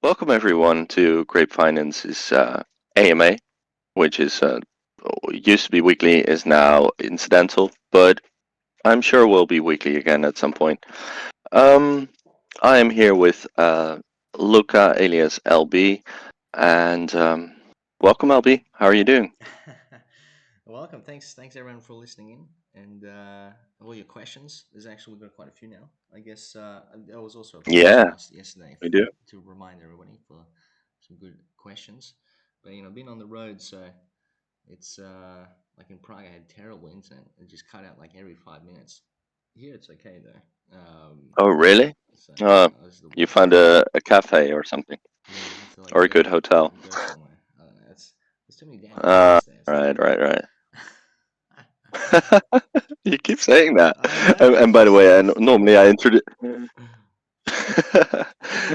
Welcome everyone to Grape Finance's AMA, which is used to be weekly, is now incidental, but I'm sure will be weekly again at some point. Um, I am here with Luca alias LB, and welcome LB. How are you doing? Welcome. Thanks everyone for listening in and all your questions. There's actually we've got quite a few now. I guess there was also a question Yeah, asked yesterday we do. to remind everybody for some good questions. But being on the road, so it's like in Prague, I had terrible internet. It just cut out like every 5 minutes. Here it's okay though. Oh, really? So this is the You worst. found a cafe or something, Yeah, I have to like or a good hotel. go somewhere. I don't know. There's too many damn Uh, tourists there. It's not right, good. right, right. You keep saying that. I know, And man. by the It's way, it's normally I introduce.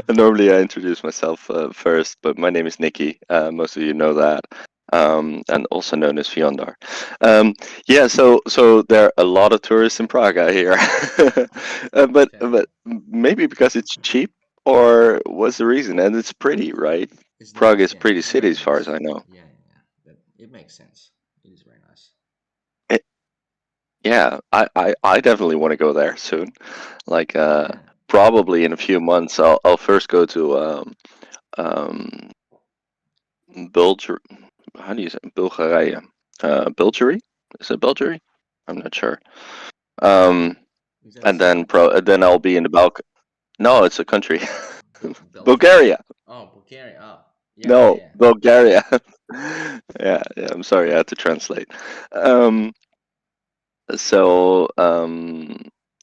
Normally I introduce myself first, but my name is Nikki. Most of you know that, and also known as Fiondar. Um, yeah, so there are a lot of tourists in Prague, I hear. But okay. maybe because it's cheap, or what's the reason? And it's pretty, right? It's Prague nice. is a Yeah, pretty it's city very as far as nice. I know. Yeah. It makes sense. It is very nice. It, yeah, I definitely want to go there soon. Like Yeah. probably in a few months, I'll first go to um, Bulgar. How do you say Bulgaria? Bulgari? Is it Bulgari? I'm not sure. Um, Is that a and city? then I'll be in the Balkan. No, it's a country. Belgium? Bulgaria. Oh, Bulgaria. Oh, No, yeah. Bulgaria. Yeah. I'm sorry, I had to translate. Um, so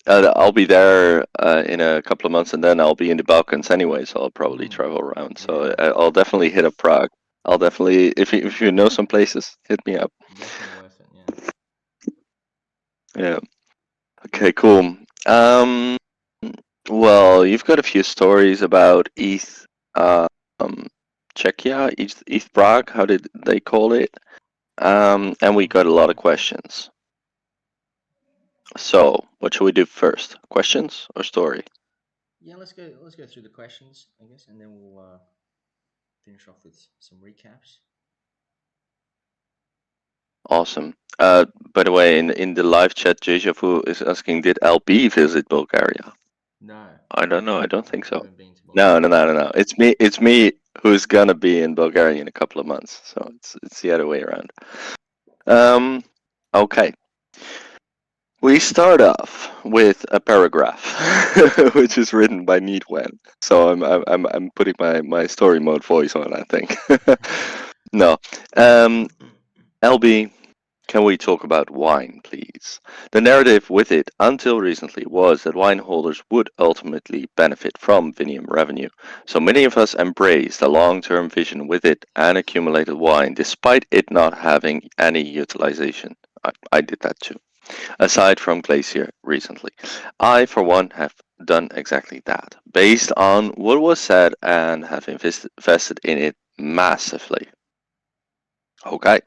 I'll be there in a couple of months, and then I'll be in the Balkans anyway. So I'll probably Mm, travel around. So yeah. I'll definitely hit up Prague. I'll definitely, if you know some places, hit me up. Definitely worth it. Yeah. Yeah. Okay. Cool. Um. Well, you've got a few stories about uh, um, Czechia, East Prague. How did they call it? And we got a lot of questions. So, what should we do first? Questions or story? Yeah. Let's go through the questions, I guess, and then we'll finish off with some recaps. Awesome. By the way, in the live chat, Deja Vu is asking, did LB visit Bulgaria? No, I don't know. I don't think I so. haven't been to No, no, Bulgaria. no, no, no. It's me. It's me who's gonna be in Bulgaria in a couple of months. So it's the other way around. Um. Okay. We start off with a paragraph, which is written by Neatwen. So I'm putting my story mode voice on, I think. No. LB, can we talk about wine, please? The narrative with it until recently was that wine holders would ultimately benefit from Vinium revenue. So many of us embraced a long-term vision with it and accumulated wine despite it not having any utilization. I did that too. Aside from Glacier recently, I for one have done exactly that, based on what was said and have invested in it massively. Okay.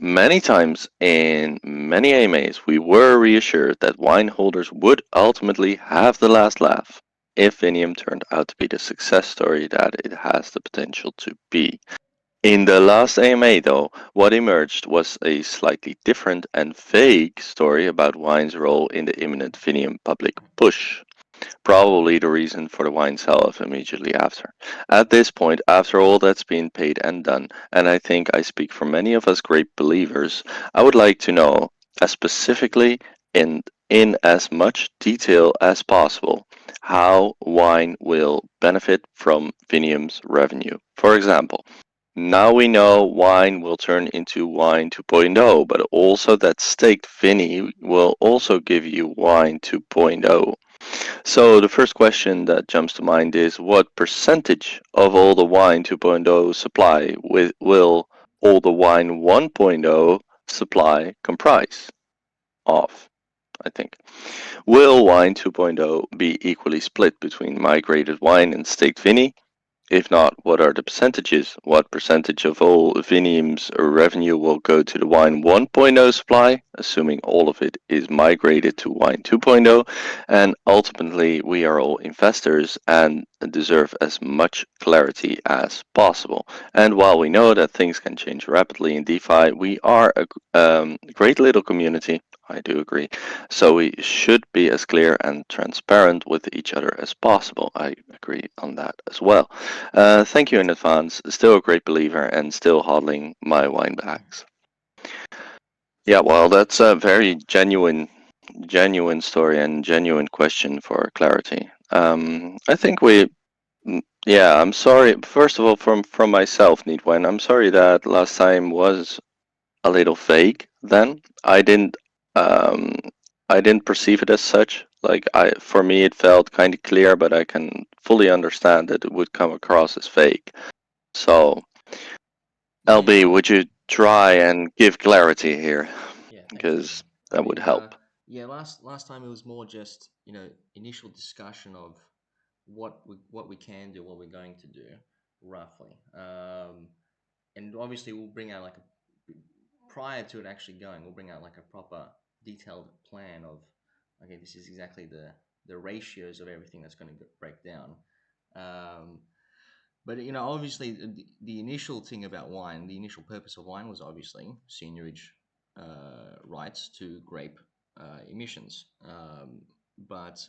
Many times in many AMAs, we were reassured that wine holders would ultimately have the last laugh if Vinium turned out to be the success story that it has the potential to be. In the last AMA, though, what emerged was a slightly different and vague story about wine's role in the imminent Vinium public push. Probably the reason for the wine sell-off immediately after. At this point, after all that's been paid and done, and I think I speak for many of us great believers, I would like to know, as specifically in as much detail as possible, how wine will benefit from Vinium's revenue. For example, now we know wine will turn into wine 2.0, but also that staked Vinny will also give you wine 2.0. So the first question that jumps to mind is what percentage of all the wine 2.0 supply will all the wine 1.0 supply comprise of? I think. Will wine 2.0 be equally split between migrated wine and staked Vinny? If not, what are the percentages? What percentage of all Vinium's revenue will go to the Wine 1.0 supply, assuming all of it is migrated to Wine 2.0? And ultimately, we are all investors, and deserve as much clarity as possible. And while we know that things can change rapidly in DeFi, we are a great little community. I do agree. So we should be as clear and transparent with each other as possible. I agree on that as well. Thank you in advance. Still a great believer and still hodling my wine bags. Yeah, well, that's a very genuine story and genuine question for clarity. I think yeah, I'm sorry. First of all, from myself, Neatwine, I'm sorry that last time was a little vague. Then um, I didn't perceive it as such. Like for me, it felt kind of clear, but I can fully understand that it would come across as vague. So, Yeah, LB, would you try and give clarity here? yeah. Thanks, Ian. Because I that would mean, help. yeah. Last time it was more just initial discussion of what we can do, what we're going to do, roughly. And obviously we'll bring out like prior to it actually going, we'll bring out like a proper detailed plan of, okay, this is exactly the ratios of everything that's going to break down. Um, but obviously, the initial thing about wine, the initial purpose of wine was obviously seigniorage rights to grape emissions. But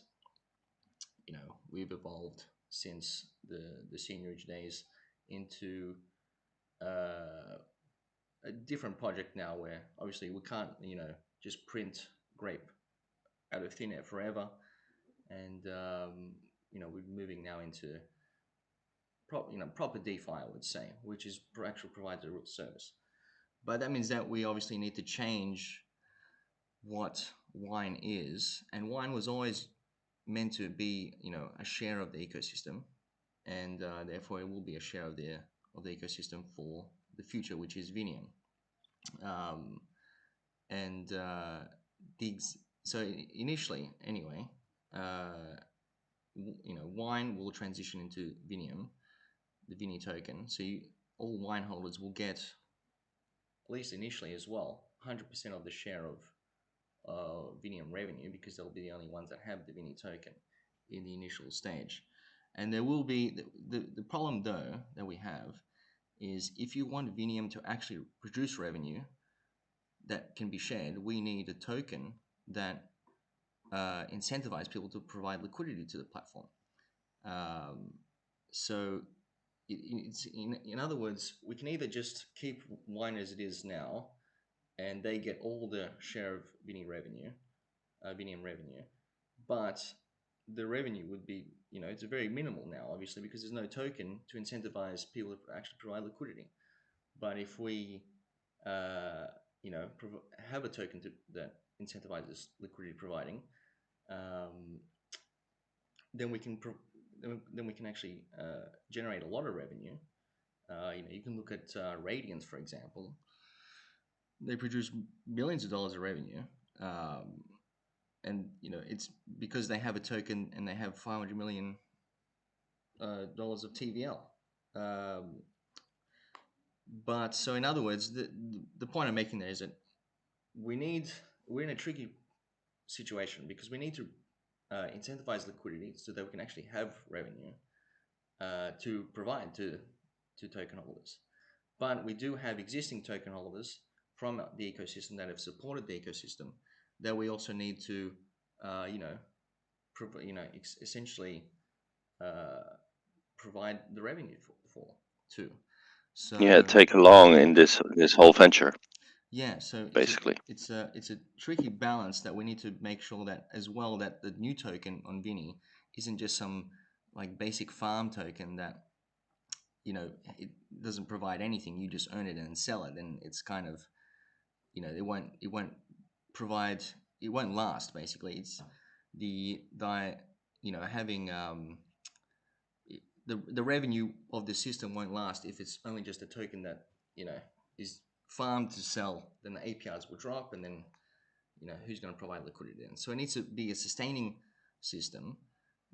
we've evolved since the seigniorage days into uh, a different project now, where obviously we can't just print grape out of thin air forever, and we're moving now into proper DeFi, I would say, which is actually provides a real service. But that means that we obviously need to change what wine is, and wine was always meant to be a share of the ecosystem, and therefore it will be a share of the ecosystem for the future, which is Vinium. Um, and the so initially, anyway, uh, wine will transition into Vinium, the Vini token. So all wine holders will get, at least initially as well, 100% of the share of Vinium revenue, because they'll be the only ones that have the Vini token in the initial stage. And there will be the problem though that we have is, if you want Vinium to actually produce revenue that can be shared, we need a token that incentivize people to provide liquidity to the platform. Um, so it's in other words, we can either just keep wine as it is now, and they get all the share of Vinium revenue, but the revenue would be, it's very minimal now, obviously, because there's no token to incentivize people to actually provide liquidity. But if we, uh, have a token that incentivizes liquidity providing, um, then we can then we can actually generate a lot of revenue. You can look at Radiance, for example. They produce millions of dollars of revenue, um, and it's because they have a token and they have $500 million dollars of TVL. Um, but so, in other words, the point I'm making there is that we need we're in a tricky situation, because we need to incentivize liquidity so that we can actually have revenue to provide to token holders. But we do have existing token holders from the ecosystem that have supported the ecosystem, that we also need to, uh, you know, essentially uh, provide the revenue for too. Yeah, So take along in this whole venture, yeah, so basically. it's a tricky balance that we need to make sure that as well, that the new token on Vini isn't just some like basic farm token that it doesn't provide anything. You just earn it and sell it, and it's kind of it won't provide, it won't last. Basically, it's the having the revenue of the system won't last if it's only just a token that is farmed to sell. Then the APRs will drop, and then who's going to provide liquidity then? So it needs to be a sustaining system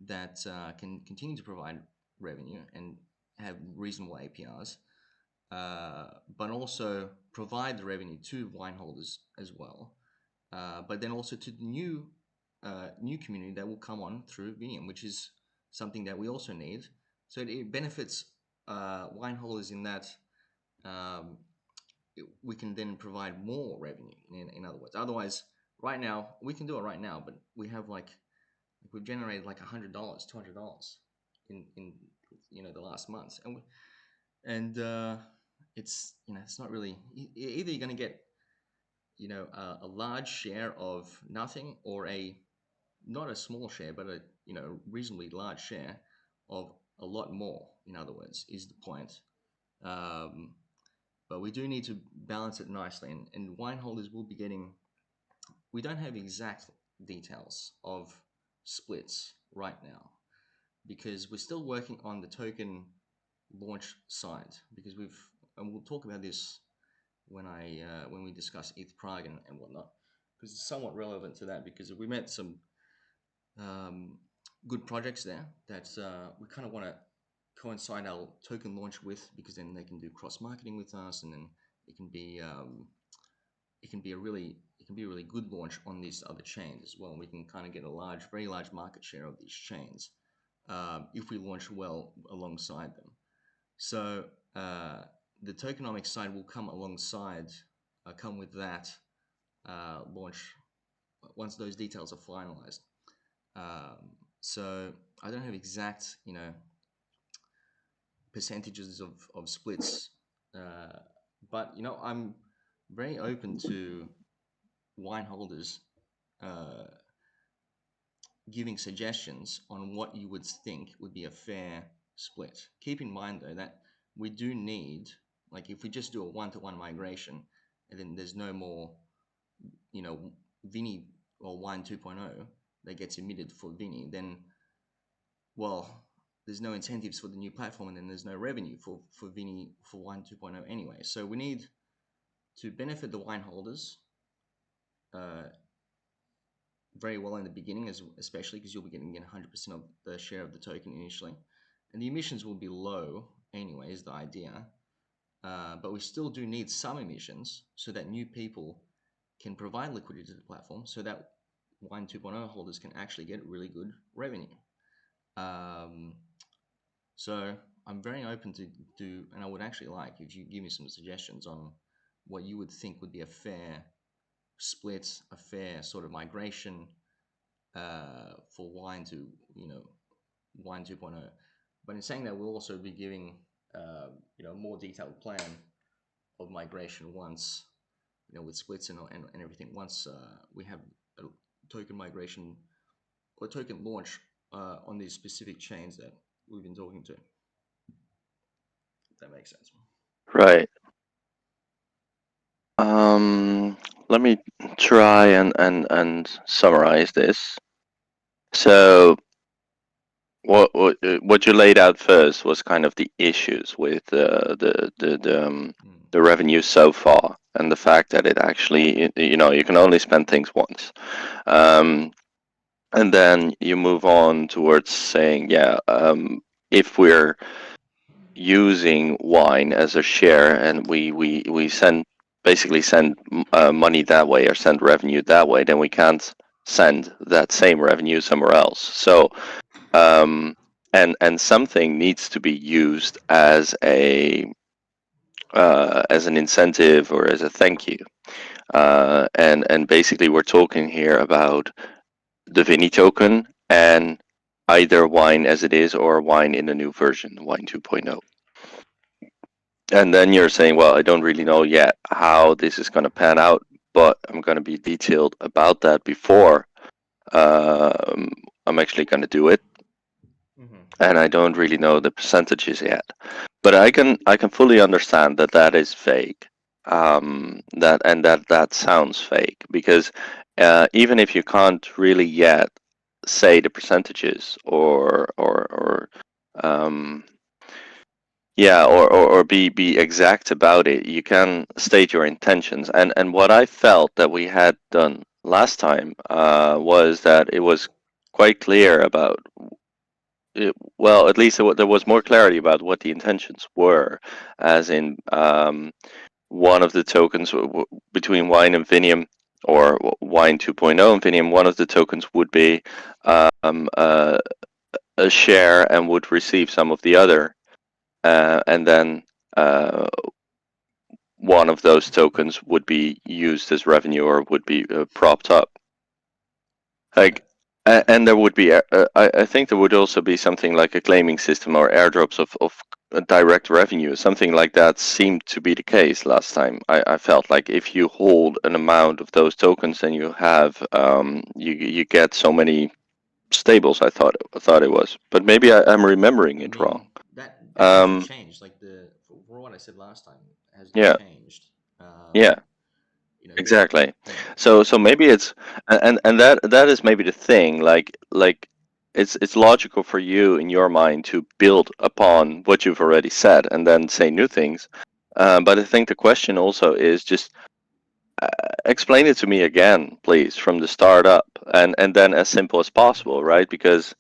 that can continue to provide revenue and have reasonable APRs, but also provide the revenue to wine holders as well. But then also to the new community that will come on through Vinium, which is something that we also need. So it benefits wine holders in that um, we can then provide more revenue. In other words, otherwise, right now we can do it right now, but we have like we've generated like $100, $200 in the last months, and it's it's not really either you're going to get a large share of nothing, or a not a small share but a reasonably large share of a lot more, in other words, is the point. um, but we do need to balance it nicely, and wine holders will be getting, we don't have exact details of splits right now because we're still working on the token launch side, because and we'll talk about this when we discuss ETH Prague and whatnot, because it's somewhat relevant to that, because we met some um, good projects there that we kind of want to coincide our token launch with, because then they can do cross marketing with us, and then it can be a really good launch on these other chains as well. And we can kind of get a very large market share of these chains if we launch well alongside them. So the tokenomics side will come with that launch once those details are finalized. So I don't have exact, percentages of splits, but I'm very open to wine holders uh, giving suggestions on what you would think would be a fair split. Keep in mind though that we do need, like if we just do a one-to-one migration and then there's no more, you know, Vini or Wine 2.0 that gets emitted for Vini, then well, there's no incentives for the new platform, and then there's no revenue for Vini for Wine 2.0 anyway. So we need to benefit the wine holders uh, very well in the beginning, especially because you'll be getting 100% of the share of the token initially, and the emissions will be low anyway, is the idea. But we still do need some emissions so that new people can provide liquidity to the platform, so that Wine 2.0 holders can actually get really good revenue. Um, so I'm very open to do, and I would actually like if you give me some suggestions on what you would think would be a fair split, a fair sort of migration for Wine to, Wine 2.0. But in saying that, we'll also be giving, a more detailed plan of migration once, with splits and everything, once we have a token migration or token launch on these specific chains that we've been talking to. If that makes sense. Right. Let me try and summarize this. So what you laid out first was kind of the issues with the revenue so far, and the fact that it actually, you can only spend things once. And then you move on towards saying, yeah, if we're using wine as a share and we basically send money that way, or send revenue that way, then we can't send that same revenue somewhere else. So and something needs to be used as an incentive or as a thank you. And basically we're talking here about the Vini token, and either wine as it is or wine in the new version, wine 2.0. And then you're saying, well, I don't really know yet how this is going to pan out, but I'm going to be detailed about that before I'm actually going to do it. Mm-hmm. And I don't really know the percentages yet. But I can fully understand that that is fake. That sounds fake, because even if you can't really yet say the percentages, or um, yeah, or be exact about it, you can state your intentions. And what I felt that we had done last time was that it was quite clear about it, well, at least there was more clarity about what the intentions were, as in one of the tokens between Wine and Vinium, or Wine 2.0 and Vinium, one of the tokens would be um, uh, a share and would receive some of the other, and then uh, one of those tokens would be used as revenue or would be propped up. Yeah, Like, and there would be, I think there would also be something like a claiming system or airdrops of direct revenue. Something like that seemed to be the case last time. I felt like if you hold an amount of those tokens, then you have you get so many stables. I thought it was, but maybe I'm remembering I it wrong. mean that hasn't Um, changed. Like for what I said last time, it hasn't yeah, changed. yeah. But Exactly. you know, So maybe it's and that is maybe the thing. Like it's logical for you in your mind to build upon what you've already said and then say new things. But I think the question also is just explain it to me again, please, from the start up, and then as simple as possible, right? Because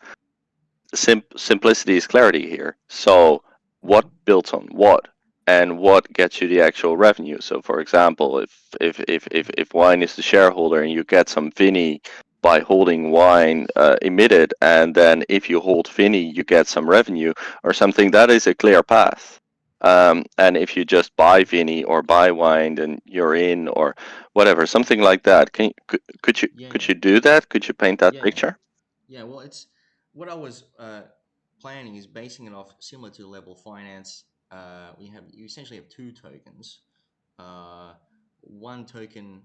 simplicity is clarity here. So what mhm. builds on what, and what gets you the actual revenue? So for example, if wine is the shareholder and you get some Vinny by holding wine emitted, and then if you hold Vinny you get some revenue or something, that is a clear path. And if you just buy Vinny or buy wine, then you're in, or whatever, something like that. Yeah, Could yeah, you do that? Could you paint that yeah, picture? yeah. Well, it's what I was planning is basing it off similar to level finance. You essentially have two tokens. One token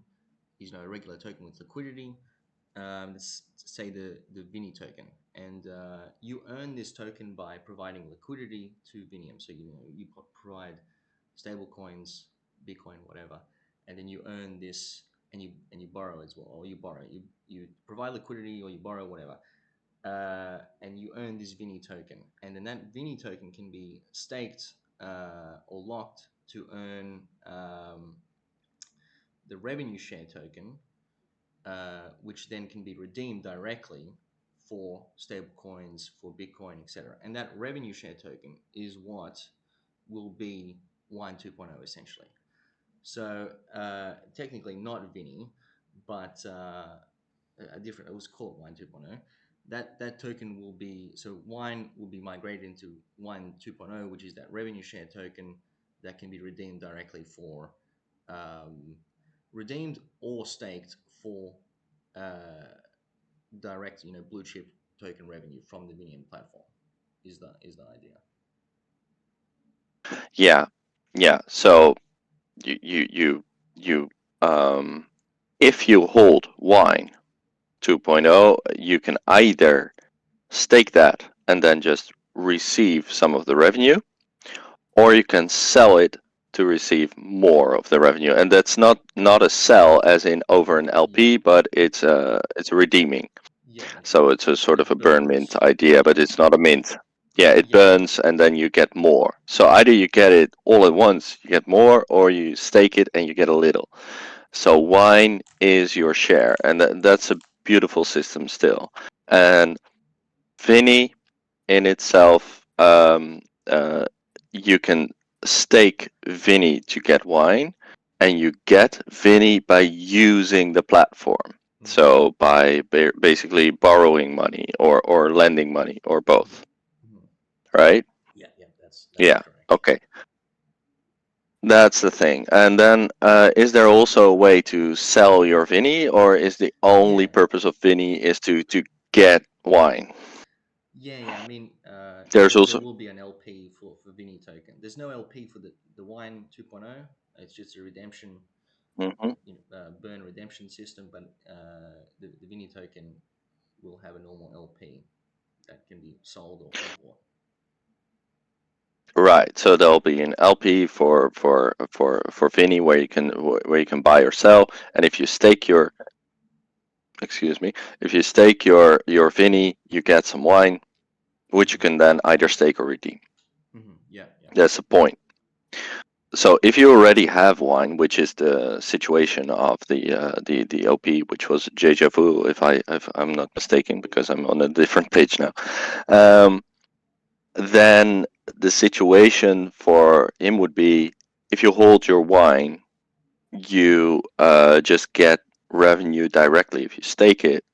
is a regular token with liquidity. Let's say the Vini token, and you earn this token by providing liquidity to Vinium. So you provide stable coins, Bitcoin, whatever, and then you earn this, and you borrow as well, or you provide liquidity or you borrow whatever, and you earn this Vini token, and then that Vini token can be staked or locked to earn the revenue share token, which then can be redeemed directly for stable coins, for Bitcoin, etc. And that revenue share token is what will be Wine 2.0 essentially. So technically not Vinny, but a different. It was called Wine 2.0. That token will be, so Wine will be migrated into Wine 2.0, which is that revenue share token that can be redeemed directly for um, redeemed or staked for uh, direct, blue chip token revenue from the Vinium platform. Is the idea? Yeah, yeah. So you you you you um if you hold wine 2.0, you can either stake that and then just receive some of the revenue, or you can sell it to receive more of the revenue. And that's not a sell as in over an Yeah, LP, but it's a redeeming. yeah, So it's a sort of it a burn mint burns. idea, but Yeah, it's not a mint. Yeah, it yeah, yeah, burns and then you get more. So either you get it all at once, you get more, or you stake it and you get a little. So wine is your share, and that's a beautiful system still. And Vinny in itself, you can stake Vinny to get wine, and you get Vinny by using the platform. mm-hmm, So by basically borrowing money or lending money or mm-hmm, both, mm-hmm. right? Yeah, yeah, that's Yeah. correct. Okay. That's the thing. And then, is there also a way to sell your Vinny, or is the only Yeah, purpose of Vinny is to get wine? yeah, yeah. I mean, There's there also. will be an LP for Vini token. There's no LP for the Wine 2.0. It's just a redemption, Mhm. burn redemption system. But the Vini token will have a normal LP that can be sold or bought. Right. So there'll be an LP for Vinny where you can buy or sell, and if you stake your excuse me, if you stake your Vinny, you get some wine, which you Hmm. can then either stake or redeem. Hmm. Yeah, yeah. That's the point. So if you already have wine, which is the situation of the OP, which was Deja Vu, if I'm not mistaken, because I'm on a different page now, um, then the situation for him would be if you hold your wine, you just get revenue directly if you stake it,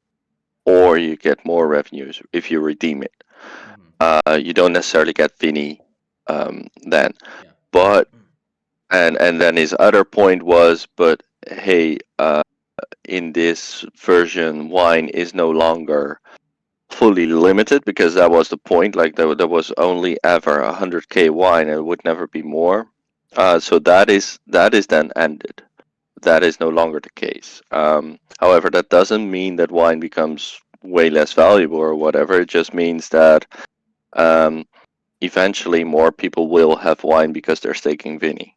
or you get more revenues if you redeem it. You don't necessarily get Vinny then. Yeah. But and then his other point was, but hey, in this version, wine is no longer fully limited because that was the point. Like there was only ever 100k wine, and it would never be more. So that is then ended. That is no longer the case. However, that doesn't mean that wine becomes way less valuable or whatever. It just means that um, eventually more people will have wine because they're staking Vinny.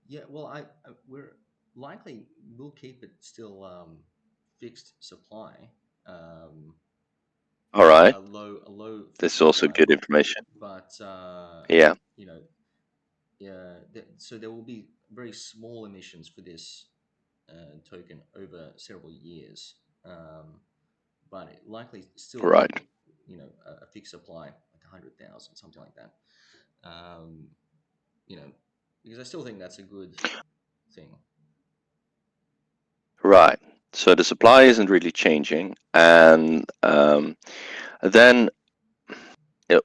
Yeah, well, we're likely we'll keep it still fixed supply, um, All right. a low This fixed is also supply, good information. but Yeah. you know, yeah, so there will be very small emissions for this token over several years, but it likely still Right. keep a fixed supply like 100,000, something like that. Um, you know, because I still think that's a good thing. Right. So the supply isn't really changing, and then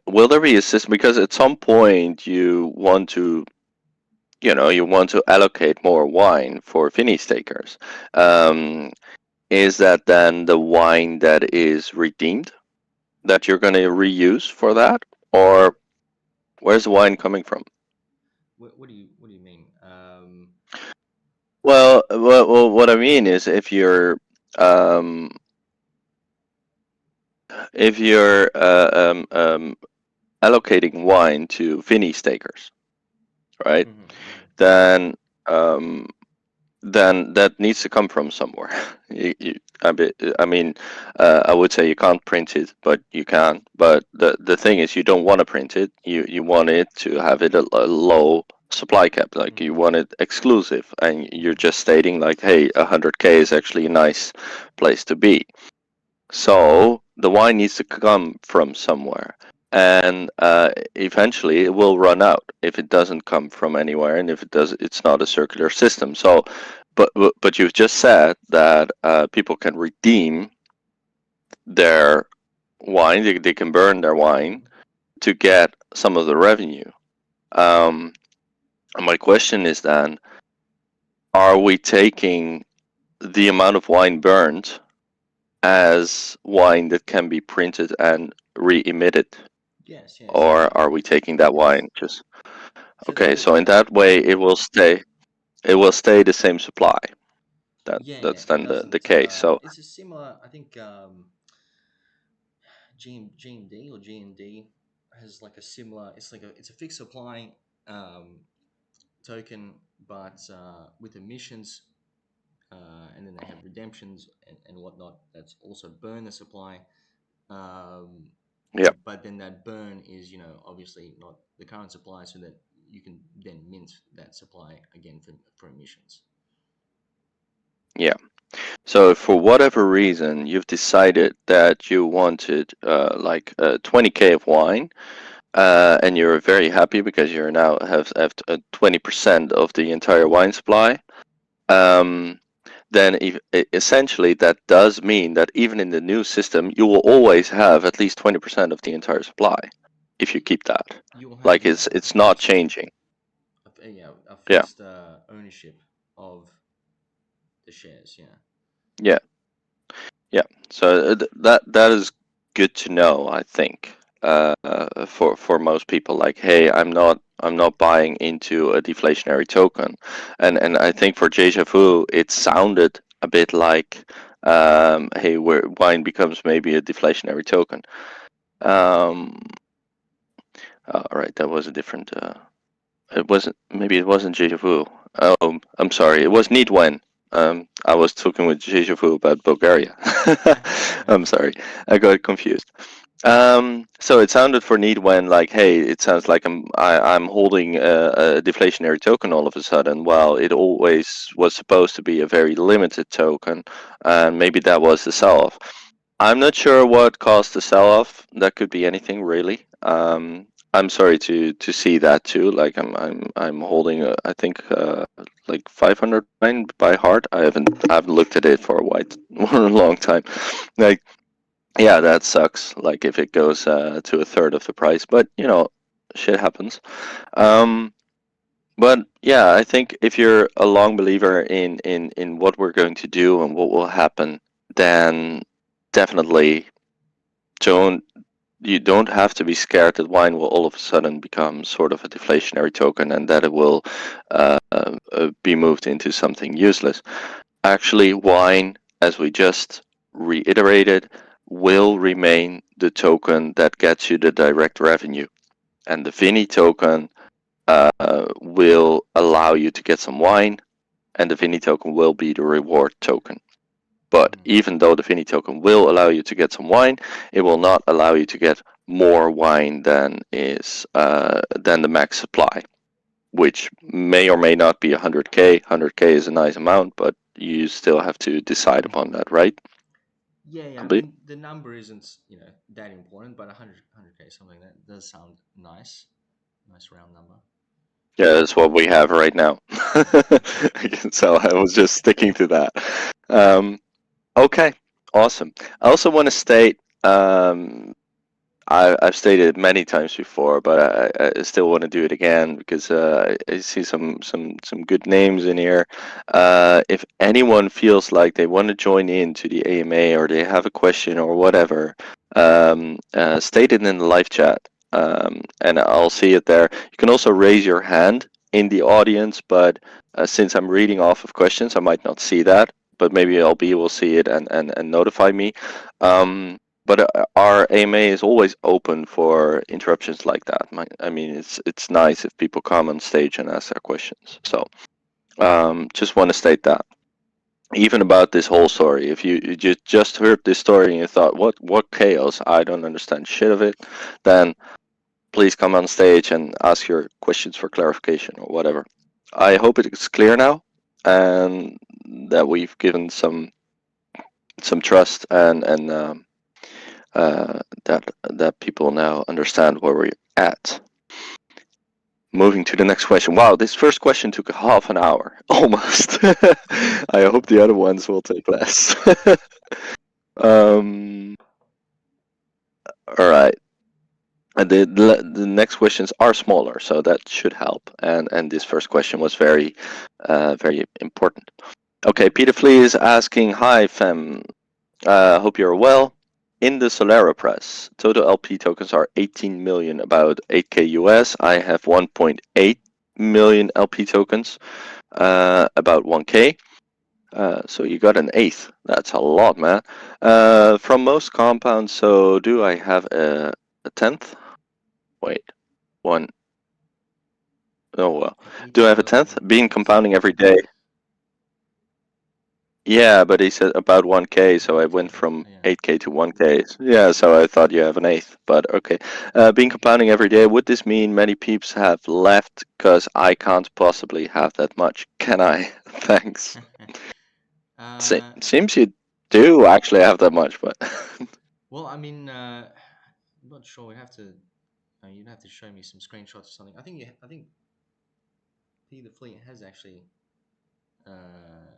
will there be a system? Because at some point you want to, you want to allocate more wine for Finny stakers. Um, is that then the wine that is redeemed that you're going to reuse for that, or where's the wine coming from? What do you mean? What I mean is um, if you're allocating wine to Finny stakers, right? Hmm. Then um, then that needs to come from somewhere. I mean, I would say you can't print it, but you can. But the thing is, you don't want to print it. You want it to have it a low supply cap. Like you Hmm. want it exclusive, and you're Hmm. just stating like, hey, 100k is actually a nice place to be. So the wine needs to come from somewhere, and eventually it will run out if it doesn't come from anywhere, and if it does, it's not a circular system. So, but you've just said that people can redeem their wine; they can burn their wine Hmm. to get some of the revenue. Um, and my question is then: are we taking the amount of wine burned as wine that can be printed and re-emitted? Yes, yes, Or indeed. are we taking that wine just So okay? that So is in that way, it will stay the same supply. yeah. That's It then the doesn't. case. So It's a similar. I think GMD or GND has like a similar. It's a fixed supply um, token, but with emissions, and then they have redemptions and whatnot. That's also burn the supply. Um, yeah, but then that burn is obviously not the current supply, so that you can then mint that supply again for emissions. yeah. So for whatever reason, you've decided that you wanted like 20k of wine, and you're very happy because you're now have 20% of the entire wine supply. Um, then essentially that does mean that even in the new system, you will always have at least 20% of the entire supply if you keep that. You will have, Like yeah, a it's not fixed changing. yeah, a Yeah, fixed ownership of the shares. Yeah. yeah, yeah. So that is good to know, I think. For most people, like, hey, I'm not buying into a deflationary token, and I think for Deja Vu, it sounded a bit like, hey, where wine becomes maybe a deflationary token. Um, all right, that was a different. It wasn't. Maybe it wasn't Deja Vu. Oh, I'm sorry. It was Nidwen. I was talking with Deja Vu about Bulgaria. I'm sorry. I got confused. So it sounded for Nidwen like, hey, it sounds like I'm holding a deflationary token all of a sudden. Well, it always was supposed to be a very limited token, and maybe that was the sell-off. I'm not sure what caused the sell-off. That could be anything really. I'm sorry to see that too. Like I'm holding I think like 500 mine by heart. I haven't looked at it for a white for a long time. Like Yeah, that sucks. Like if it goes to a third of the price, but shit happens. Um, but yeah, I think if you're a long believer in what we're going to do and what will happen, then definitely don't you don't have to be scared that wine will all of a sudden become sort of a deflationary token and that it will be moved into something useless. Actually, wine, as we just reiterated, will remain the token that gets you the direct revenue. And the Vinny token will allow you to get some wine, and the Vinny token will be the reward token. But Mm. even though the Vinny token will allow you to get some wine, it will not allow you to get more wine than the max supply, which may or may not be 100k. 100k is a nice amount, but you still have to decide Mm. upon that, right? Yeah, yeah. I Abhi? mean, the number isn't that important, but 100K something that does sound nice, nice round number. Yeah, that's what we have right now. So I was just sticking to that. Um, okay, awesome. I also want to state I've stated it many times before, but I still want to do it again because I see some good names in here. If anyone feels like they want to join in to the AMA or they have a question or whatever, state it in the live chat, and I'll see it there. You can also raise your hand in the audience, but since I'm reading off of questions, I might not see that. But maybe LB will see it and notify me. But our AMA is always open for interruptions like that. I mean, it's nice if people come on stage and ask their questions. So just want to state that. Even about this whole story, if you just heard this story and you thought, what chaos? I don't understand shit of it. Then please come on stage and ask your questions for clarification or whatever. I hope it is clear now, and that we've given some trust and that people now understand where we're at. Moving to the next question. Wow, this first question took half an hour, almost. I hope the other ones will take less. um, all right. And the next questions are smaller, so that should help. And this first question was very important. Okay, Peter Flea is asking, "Hi, fam. Hope you're well. In the Solera press, total LP tokens are 18 million, about 8k US. I have 1.8 million LP tokens, about 1k. So you got an eighth. That's a lot, man. From most compounds, so do I have a tenth? Wait, one. Oh well. Do I have a tenth? Being It's a compounding lot. every day. Yeah, but he said about 1k, so I went 1K. from Yeah. 8k to 1k. Yeah, so I thought you have an eighth, but okay. Been compounding every day. Would this mean many peeps have left? Because I can't possibly have that much. Can I? Thanks. uh, Seems you do actually have that much, but well, I mean, I'm not sure. We have to. You'd have to show me some screenshots or something. I think P the Fleet has actually. Uh,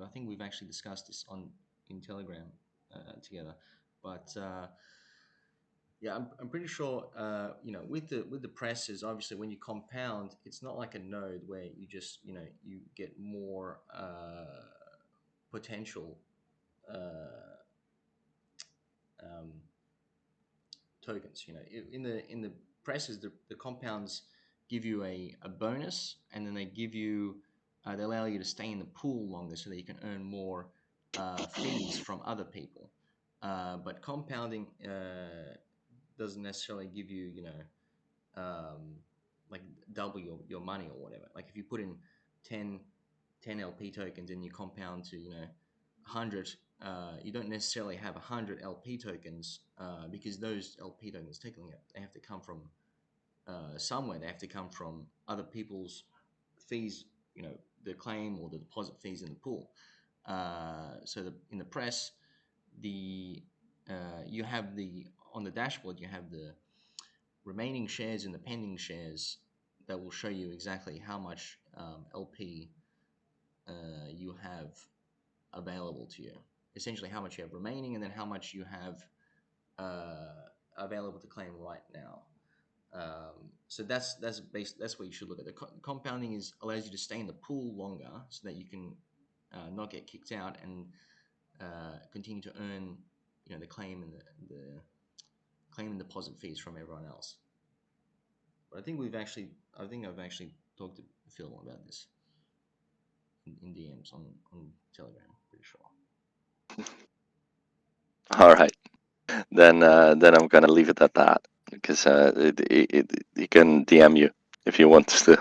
I think we've actually discussed this on in Telegram together, but yeah, I'm pretty sure. With the presses, obviously, when you compound, it's not like a node where you just you get more potential uh, um, tokens. In the presses, the compounds give you a bonus, and then they give you they allow you to stay in the pool longer, so that you can earn more fees from other people. But compounding doesn't necessarily give you um, like double your money or whatever. Like if you put in 10, 10 LP tokens and you compound to 100, you don't necessarily have 100 LP tokens because those LP tokens technically they have to come from somewhere. They have to come from other people's fees, the claim or the deposit fees in the pool. In the press, the you have the on the dashboard you have the remaining shares and the pending shares that will show you exactly how much LP you have available to you. essentially how much you have remaining, and then how much you have available to claim right now. So that's where you should look at. The compounding is allows you to stay in the pool longer, so that you can not get kicked out and continue to earn, the claim and the claim and deposit fees from everyone else. But I think I've actually talked to Phil about this in DMs on Telegram. Pretty sure. All right. Then I'm gonna leave it at that because he can DM you if you want to.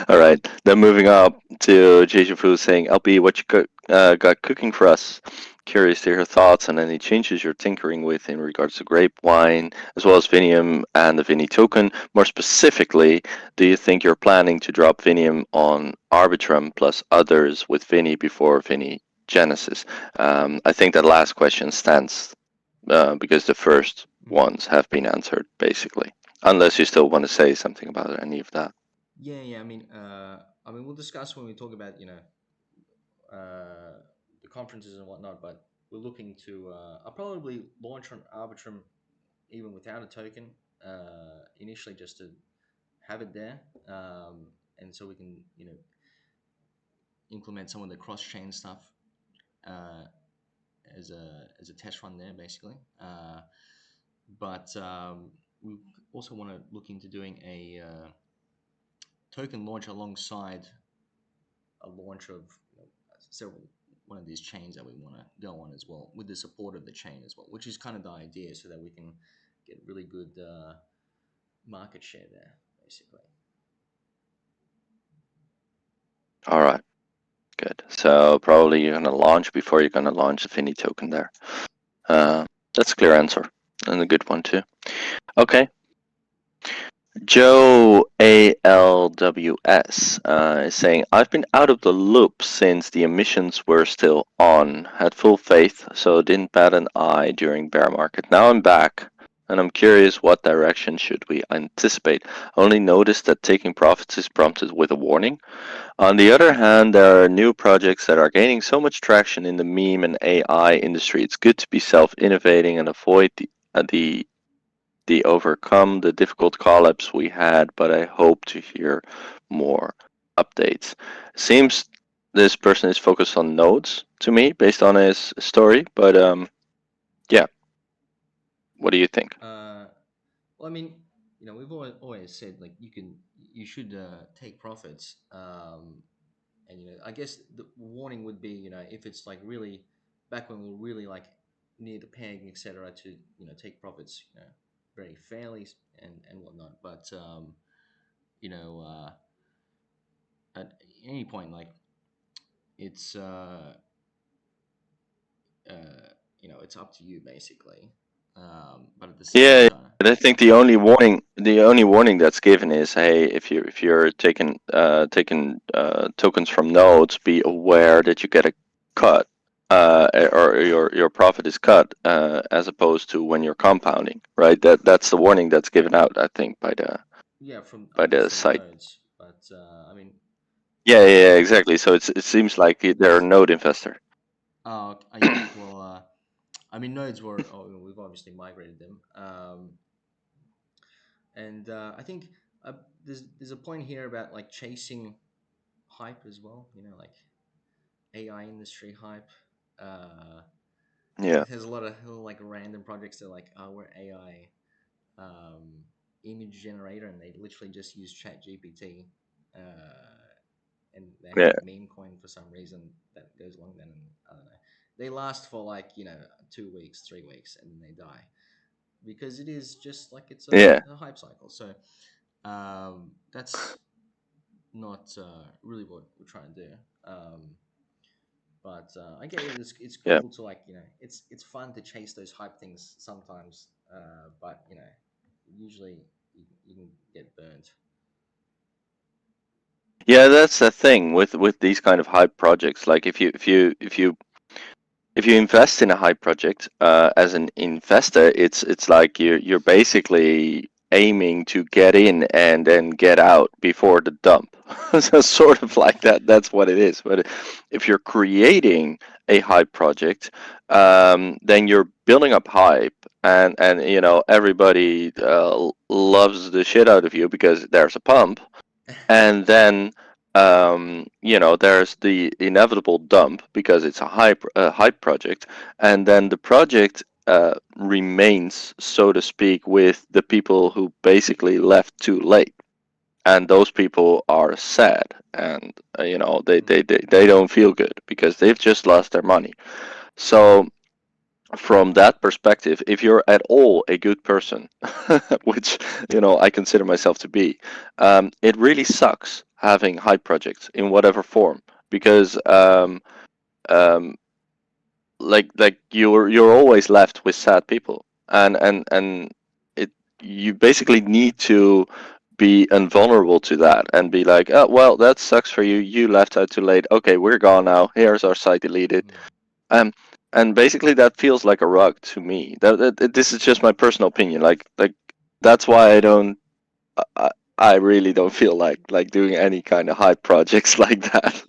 All right. Then moving up to Jeju Fu saying, "LB, what you got cooking for us? Curious to hear thoughts on any changes you're tinkering with in regards to grape wine, as well as Vinium and the Vini token. More specifically, do you think you're planning to drop Vinium on Arbitrum plus others with Vini before Vini Genesis?" I think that last question stands because the first Mm. ones have been answered basically. Unless you still want to say something about any of that. Yeah, yeah. I mean, we'll discuss when we talk about the conferences and whatnot. But we're looking to. I'll probably launch on Arbitrum even without a token initially, just to have it there, and so we can implement some of the cross chain stuff uh, as a test run there, basically. But we also want to look into doing a token launch alongside a launch of several one of these chains that we want to go on as well, with the support of the chain as well, which is kind of the idea, so that we can get really good market share there, basically. All right, good. So probably you're gonna launch before you're gonna launch the Fini token there. That's a clear answer and a good one too. Okay. Joe ALWS is saying, I've been out of the loop since the emissions were still on. Had full faith, so didn't bat an eye during bear market. Now I'm back, and I'm curious what direction should we anticipate. Only noticed that taking profits is prompted with a warning. On the other hand, there are new projects that are gaining so much traction in the meme and AI industry. It's good to be self-innovating and avoid the overcome the difficult call-ups we had, but I hope to hear more updates. Seems this person is focused on nodes to me based on his story, but yeah, what do you think? Well, I mean, we've always said, like, you should take profits, and I guess the warning would be, if it's like really back when we're really like near the peg, etc., to take profits, very fairly and whatnot. But you know, at any point, like, it's it's up to you, basically. But at the same Yeah, time, I think the only warning that's given is, hey, if you're taking tokens from nodes, be aware that you get a cut, or your profit is cut, as opposed to when you're compounding, right? That's the warning that's given out, I think, by the yeah, from I by guess the from site. nodes, but I mean, Yeah, yeah, yeah, uh, exactly. So it seems like they're a node investor. yeah, well, I mean, nodes were. Oh, we've obviously migrated them, and I think there's a point here about like chasing hype as well. Like AI industry hype. Uh, Yeah, there's a lot of like random projects that are like, oh, we're AI image generator, and they literally just use Chat GPT, and they have yeah, a meme coin for some reason that goes along. Then I don't know. They last for like 2 weeks, 3 weeks, and then they die, because it is just like it's yeah, a hype cycle. So that's not really what we're trying to do. Um, but I get it. It's yeah. cool to, like, it's fun to chase those hype things sometimes. But usually you can get burnt. Yeah, that's the thing with these kind of hype projects. Like if you invest in a hype project, as an investor, it's like you're basically aiming to get in and then get out before the dump. So sort of like that. That's what it is. But if you're creating a hype project, then you're building up hype, and everybody loves the shit out of you because there's a pump, and then there's the inevitable dump because it's a hype project, and then the project remains, so to speak, with the people who basically left too late, and those people are sad, and they, Mm. they, they, they don't feel good because they've just lost their money. So from that perspective, if you're at all a good person, which I consider myself to be, it really sucks having hype projects in whatever form, because um, like you're always left with sad people, and it you basically need to be invulnerable to that and be like, oh well, that sucks for you. You left out too late. Okay, we're gone now. Here's our site deleted. Mm. Um, and basically that feels like a rug to me. This is just my personal opinion. Like that's why I don't. I, I really don't feel like doing any kind of hype projects like that.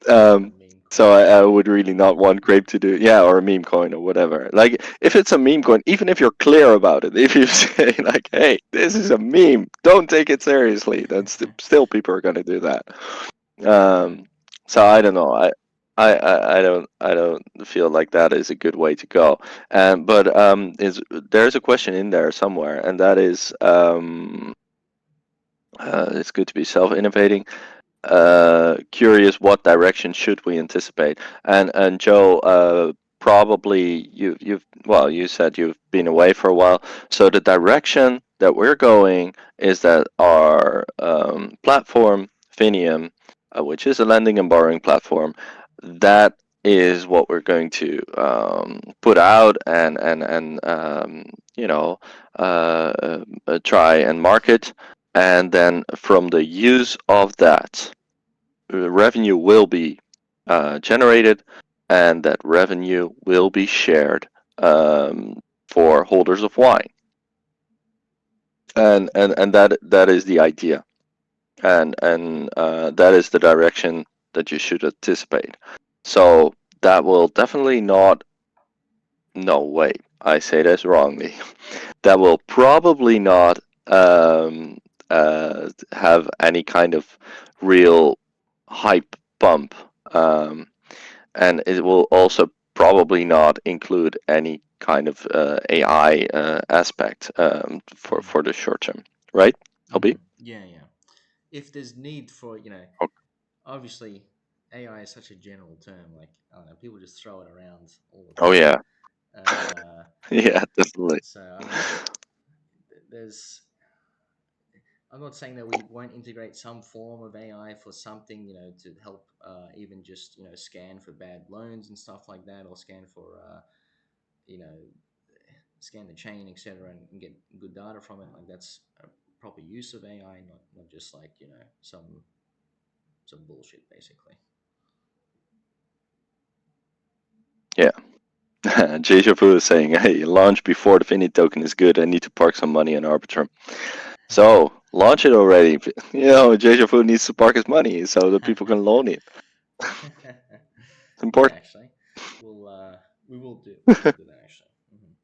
Or a Um, meme so coin. I would really not want Grape to do, yeah, or a meme coin or whatever. Like if it's a meme coin, even if you're clear about it, if you say like, "Hey, this is a meme, don't take it seriously," then still people are gonna do that. Yeah. Um, so I don't know. I don't feel like that is a good way to go. But is there's a question in there somewhere, and that is, it's good to be self-innovating. Curious, what direction should we anticipate? And Joe, probably you've well, you said you've been away for a while, so the direction that we're going is that our platform, Finium, which is a lending and borrowing platform, that is what we're going to put out and try and market, and then from the use of that, revenue will be generated, and that revenue will be shared um, for holders of wine, and that is the idea, and that is the direction that you should anticipate. So that will definitely not. No, wait, I say this wrongly. That will probably not have any kind of real hype bump. Um, and it will also probably not include any kind of AI aspect for Mm. for the short term, right? LB? Yeah, yeah. If there's need for, Oh, obviously AI is such a general term. Like, I don't know, people just throw it around all the oh time. yeah, Uh, yeah, definitely. so I mean, there's. I'm not saying that we won't integrate some form of AI for something, to help, even just scan for bad loans and stuff like that, or scan for, you know, scan the chain, etc., and get good data from it. Like, that's a proper use of AI, not just like some bullshit basically. Yeah. Deja Vu is saying, "Hey, launch before the Finny token is good. I need to park some money in Arbitrum." So launch it already. Deja Vu needs to park his money so that people can loan it. It's Yeah, important. actually, we'll we will do that actually. Mhm.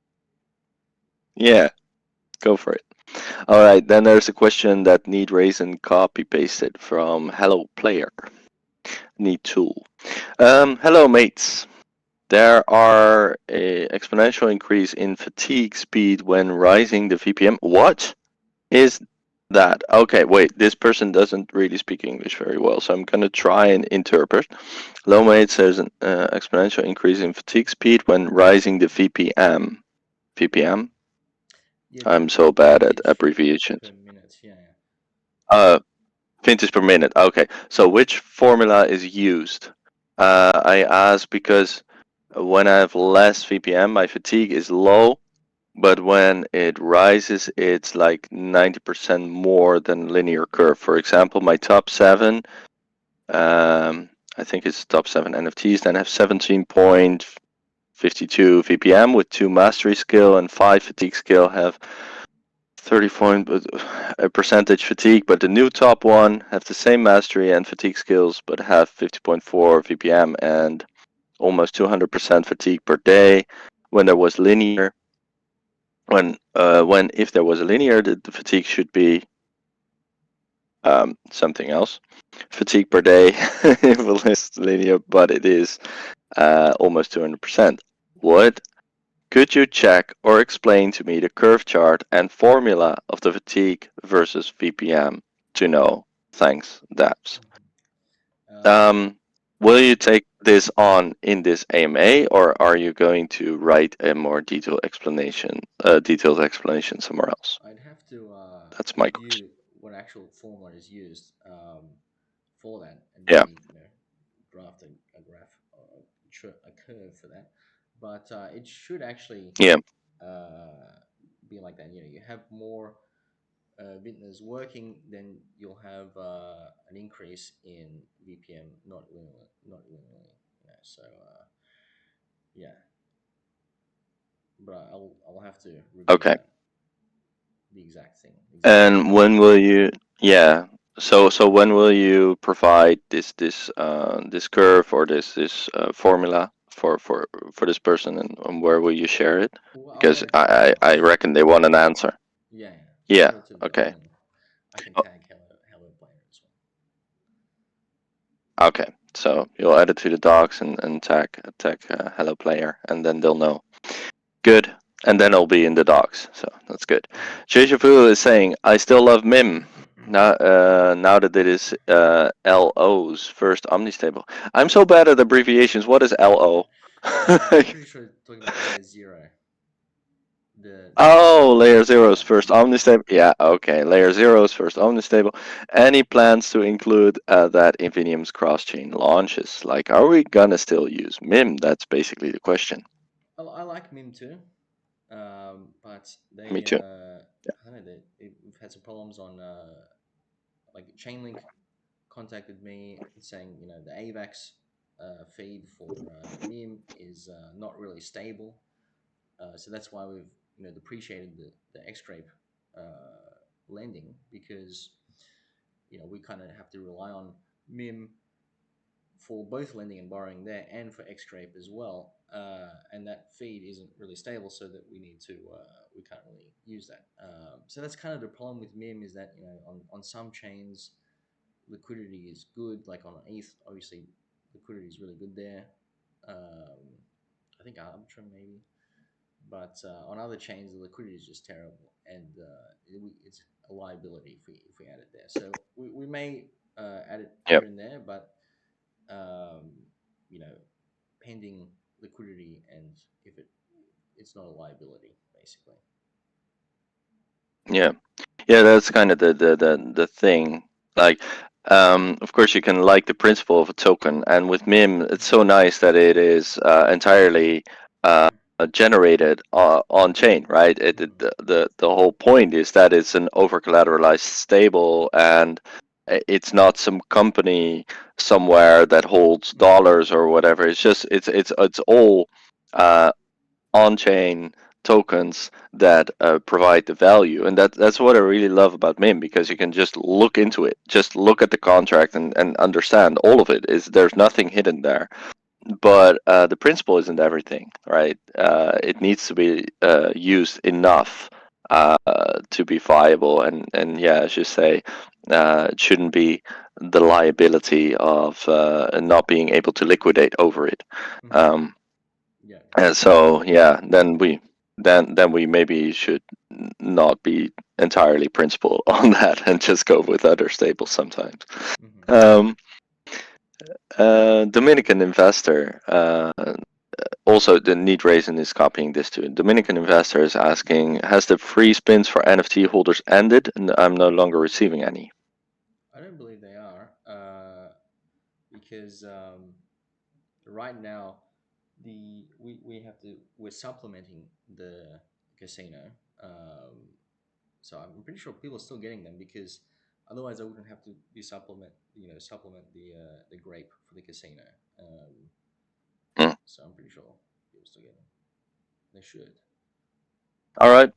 Yeah, go for it. All right, then there's a question that need raise and copy pasted from Hello Player. Need tool. Hello mates. There are a exponential increase in fatigue speed when rising the VPM. What is that? Okay, wait. This person doesn't really speak English very well, so I'm gonna try and interpret. Hello mates. There's an exponential increase in fatigue speed when rising the VPM. VPM. Yeah, I'm so bad at vintage per abbreviations. minute. Yeah, yeah. Uh, Vintage per minute. Okay, so which formula is used? I ask because when I have less VPM, my fatigue is low, but when it rises, it's like 90% more than linear curve. For example, my top seven, I think it's top seven NFTs, then have 17.52 VPM with 2 mastery skill and 5 fatigue skill have 30 point percentage fatigue, but the new top one have the same mastery and fatigue skills, but have 50.4 VPM and almost 200% fatigue per day. When there was linear, when if there was a linear, the fatigue should be something else. Fatigue per day, if it is linear, but it is almost 200%. What could you check or explain to me the curve chart and formula of the fatigue versus VPM to know? Thanks, Daps. Uh, Will you take this on in this AMA, or are you going to write a more detailed explanation somewhere else? I'd have to That's my question. review what actual formula is used for that, and Yeah, maybe draft a graph or a curve for that. But it should actually yeah, uh, be like that. You have more vintners working, then you'll have an increase in VPM, not linearly. So yeah, but I'll have to review okay. that, the exact thing, exact And formula. when will you? Yeah. So when will you provide this curve or this formula for this person, and where will you share it? Well, I'll Because add it to the I docs. reckon they want an answer. Yeah, yeah. I'll Yeah. add it to the docs, Okay. and I can O- tag Hello Player as Okay. So you'll add it to the docs and tag hello player, and then they'll know. Good. And then it'll be in the docs. So that's good. well. Jeju is saying, I still love MIM. Now that it is LO's first omnistable. I'm so bad at abbreviations. What is LO? I'm pretty sure talking about layer zero, the Oh, layer zero's yeah, first omnistable. Yeah, okay. Layer zero's first omnistable. Any plans to include that in Vinium's cross-chain launches? Like, are we gonna still use MIM? That's basically the question. I like Mim too, but Me they too. I don't know we've had some problems on like Chainlink contacted me saying the AVAX feed for Mim is not really stable. So that's why we've depreciated the Xscrape lending, because we kind of have to rely on Mim for both lending and borrowing there, and for Xscrape as well. And that feed isn't really stable, so that we can't really use that. So that's kind of the problem with Mim, is that on some chains liquidity is good, like on ETH, obviously liquidity is really good there. Um, I think Arbitrum maybe, but on other chains the liquidity is just terrible, and it's a liability if we add it there. So we may add it Yep. here and there, but um, you know, pending liquidity, and if it's not a liability basically. Yeah. Yeah, that's kind of the thing. Like, of course, you can like the principle of a token, and with MIM, it's so nice that it is entirely uh, generated on chain, right? Mm-hmm. The whole point is that it's an over collateralized stable, and it's not some company somewhere that holds Mm-hmm. dollars or whatever. It's just it's all uh, on-chain tokens that provide the value, and that's what I really love about MIM, because you can just look into it, just look at the contract and understand all of it. Is there's nothing hidden there, but the principle isn't everything, right? It needs to be used enough to be viable, and yeah, as you say, it shouldn't be the liability of not being able to liquidate over it. Mm-hmm. um, Yeah, and so yeah, then we maybe should not be entirely principled on that and just go with other staples sometimes. mm-hmm. Um, Dominican investor also the need reason is copying this too. Dominican investor is asking, has the free spins for NFT holders ended and I'm no longer receiving any? I don't believe they are, because right now we're supplementing the casino. um, so I'm pretty sure people are still getting them, because otherwise I wouldn't have to do supplement the grape for the casino. um, Hmm. so I'm pretty sure people still get them. They should. All right,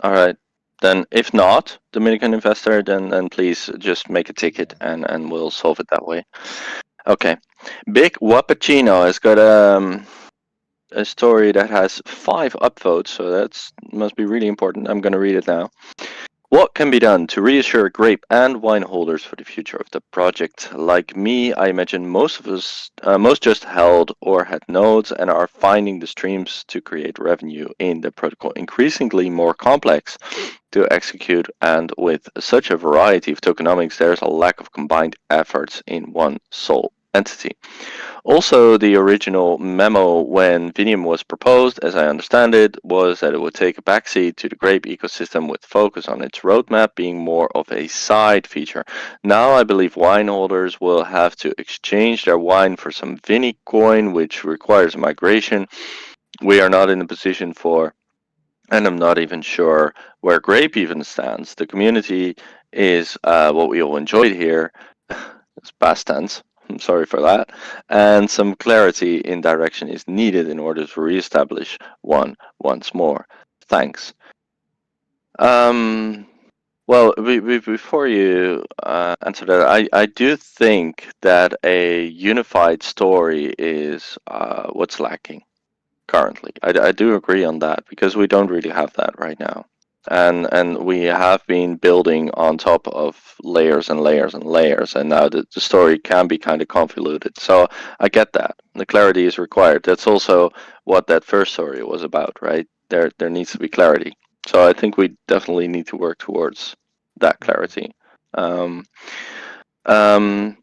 all right. Then if not Dominican investor, then please just make a ticket Yeah. and we'll solve it that way. Okay. Big Wappuccino has got a story that has 5 upvotes, so that's must be really important. I'm going to read it now. What can be done to reassure grape and wine holders for the future of the project? Like me, I imagine most just held or had nodes and are finding the streams to create revenue in the protocol increasingly more complex to execute, and with such a variety of tokenomics, there's a lack of combined efforts in one sole entity. Also, the original memo when Vinium was proposed, as I understand it, was that it would take a backseat to the Grape ecosystem with focus on its roadmap being more of a side feature. Now I believe wine holders will have to exchange their wine for some Vini coin, which requires migration. We are not in a position for, and I'm not even sure where Grape even stands. The community is what we all enjoyed here. It's past tense. I'm sorry for that. And some clarity in direction is needed in order to reestablish one once more. Thanks. Um, well, before you answer that, I do think that a unified story is what's lacking currently. I do agree on that because we don't really have that right now. And we have been building on top of layers and layers and layers, and now the story can be kind of convoluted. So I get that. The clarity is required. That's also what that first story was about, right? There needs to be clarity. So I think we definitely need to work towards that Mm-hmm. clarity. Um, um,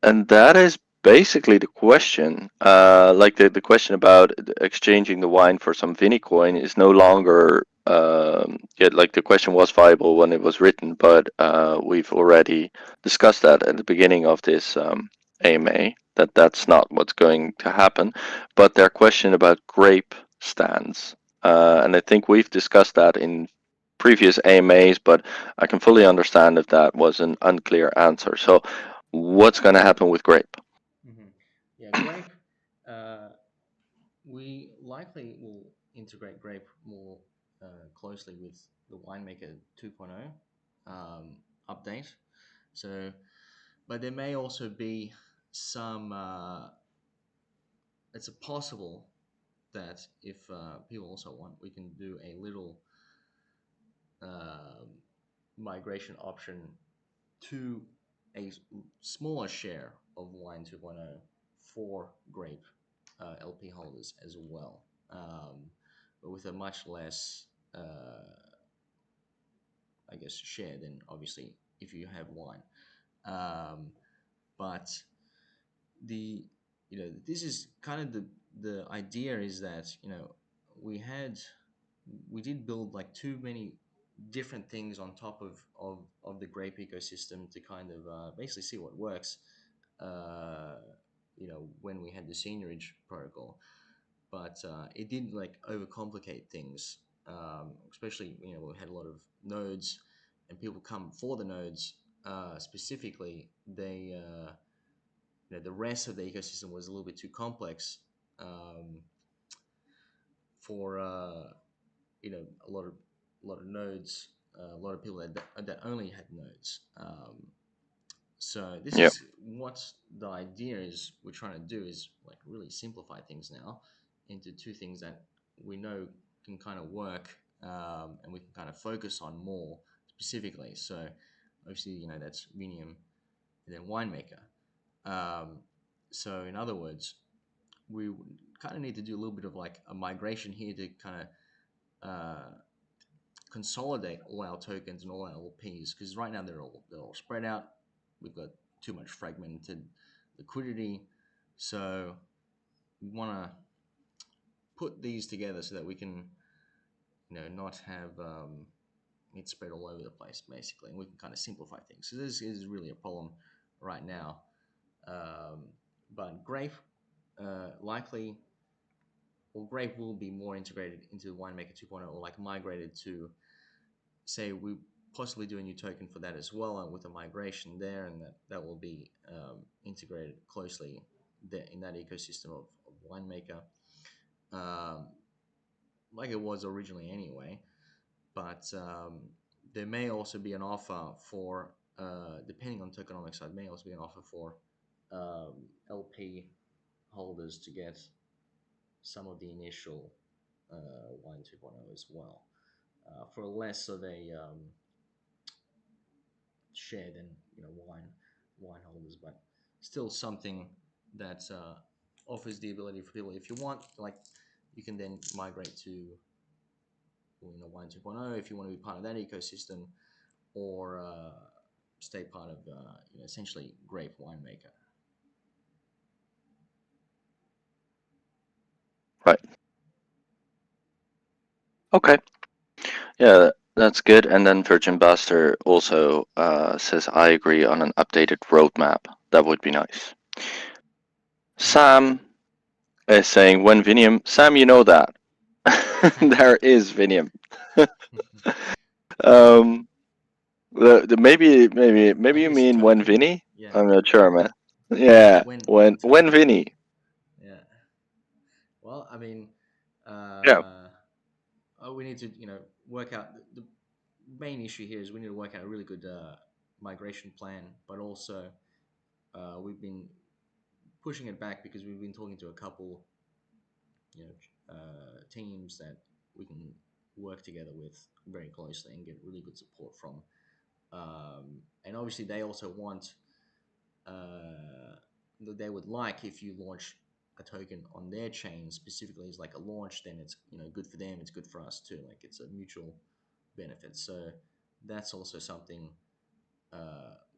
And that is basically the question. Like the question about exchanging the wine for some Vinicoin is no longer yet. Like the question was viable when it was written, but we've already discussed that at the beginning of this AMA. That's not what's going to happen. But their question about grape stands, and I think we've discussed that in previous AMAs. But I can fully understand if that was an unclear answer. So what's going to happen with Grape? Mm-hmm. Yeah, Grape. Uh, we likely will integrate Grape more closely with the Winemaker 2.0 update. So, but there may also be some. It's a possible that if people also want, we can do a little um migration option to a smaller share of Wine 2.0 for Grape LP holders as well, but with a much less, I guess, share than obviously if you have wine. Um, but the this is kind of the idea is that we had we did build like too many different things on top of the Grape ecosystem to kind of basically see what works. Uh, when we had the seniorage protocol, but it did like overcomplicate things. Especially we had a lot of nodes, and people come for the nodes. Specifically, the rest of the ecosystem was a little bit too complex um, for a lot of nodes, a lot of people that only had nodes. So this Yeah, is what the idea is. We're trying to do is like really simplify things now into two things that we know can kind of work, and we can kind of focus on more specifically. So obviously, that's Vinium and then Winemaker. Um, so in other words, we kind of need to do a little bit of like a migration here to kind of consolidate all our tokens and all our LPs, because right now they're all spread out. We've got too much fragmented liquidity, so we want to put these together so that we can not have it spread all over the place basically, and we can kind of simplify things. So this is really a problem right now. Um, but Grape likely, or Grape will be more integrated into Winemaker 2.0, or like migrated to, say, we possibly do a new token for that as well, and with a migration there, and that will be integrated closely there in that ecosystem of Winemaker, um, like it was originally anyway. But there may also be an offer for depending on tokenomics, it may also be an offer for LP holders to get some of the initial Wine 2.0 as well for less of a share than wine holders, but still something that offers the ability for people. If you want, like, you can then migrate to Wine 2.0 if you want to be part of that ecosystem, or stay part of essentially Grape winemaker. Right. Okay. Yeah, that's good. And then Virgin Buster also says, I agree on an updated roadmap. That would be nice. Sam is saying, when Vinium, Sam, you know that. There is Vinium. um, maybe I you guess mean when token. Vinny? Yeah, I'm not sure, man. Yeah, when when token. Vinny. Yeah. Well, I mean, Yeah. uh, we need to work out the main issue here is we need to work out a really good migration plan, but also we've been pushing it back because we've been talking to a couple teams that we can work together with very closely and get really good support from. And obviously, they also want they would like if you launch a token on their chain specifically as like a launch, then it's good for them, it's good for us too. Like it's a mutual benefit. So that's also something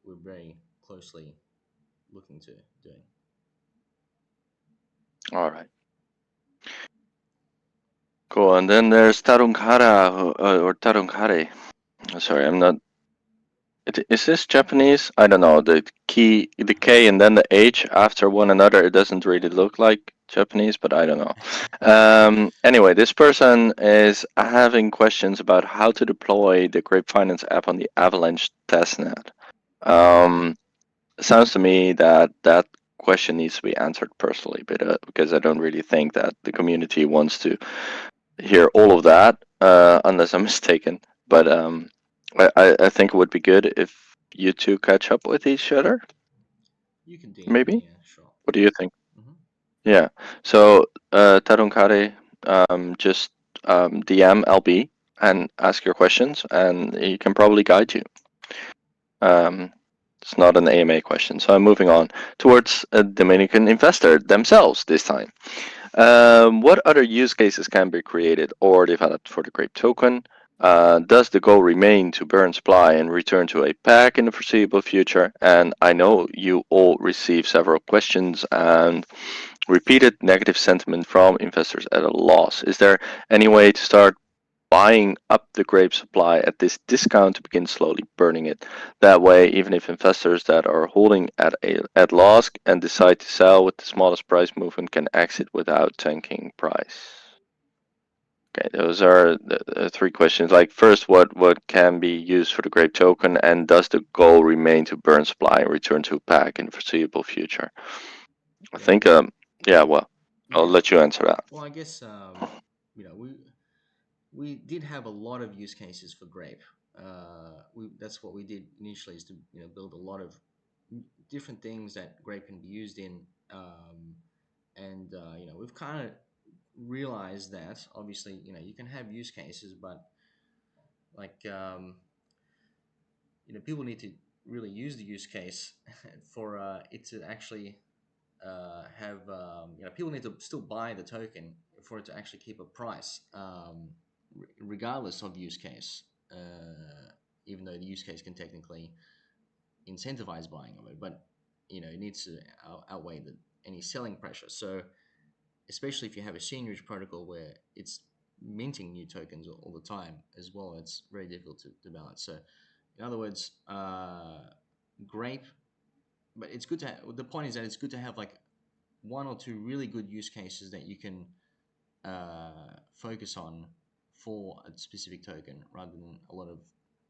we're very closely looking to doing. All right. Cool. And then there's Tarunkara or Tarunkare. Sorry, I'm not. Is this Japanese? I don't know. The K and then the H after one another. It doesn't really look like Japanese, but I don't know. Anyway, this person is having questions about how to deploy the Grape Finance app on the Avalanche testnet. Um, Sounds to me that that question needs to be answered personally, but because I don't really think that the community wants to hear all of that, unless I'm mistaken. But I think it would be good if you two catch up with each other. You can DM Maybe. me, yeah, sure. What do you think? Hmm. Yeah. So Tarunkare, just DM LB and ask your questions, and he can probably guide you. Um, it's not an AMA question, so I'm moving on towards a Dominican investor themselves this time. What other use cases can be created or developed for the Grape token? Does the goal remain to burn supply and return to a pack in the foreseeable future? And I know you all receive several questions and repeated negative sentiment from investors at a loss. Is there any way to start buying up the grape supply at this discount to begin slowly burning it? That way, even if investors that are holding at loss and decide to sell with the smallest price movement can exit without tanking price. Okay, those are the three questions. Like first, what can be used for the grape token, and does the goal remain to burn supply and return to pack in the foreseeable future? I Yeah, think yeah, well, I'll yeah. let you answer that. Well, I guess we did have a lot of use cases for Grape. That's what we did initially, is to build a lot of different things that Grape can be used in, and we've kind of realized that obviously you can have use cases, but like people need to really use the use case for it to actually have people need to still buy the token for it to actually keep a price, regardless of use case, even though the use case can technically incentivize buying of it, but it needs to outweigh any selling pressure. So especially if you have a seniorage protocol where it's minting new tokens all the time as well, it's very difficult to balance. So in other words, Grape, but it's good to the point is that it's good to have like one or two really good use cases that you can focus on for a specific token, rather than a lot of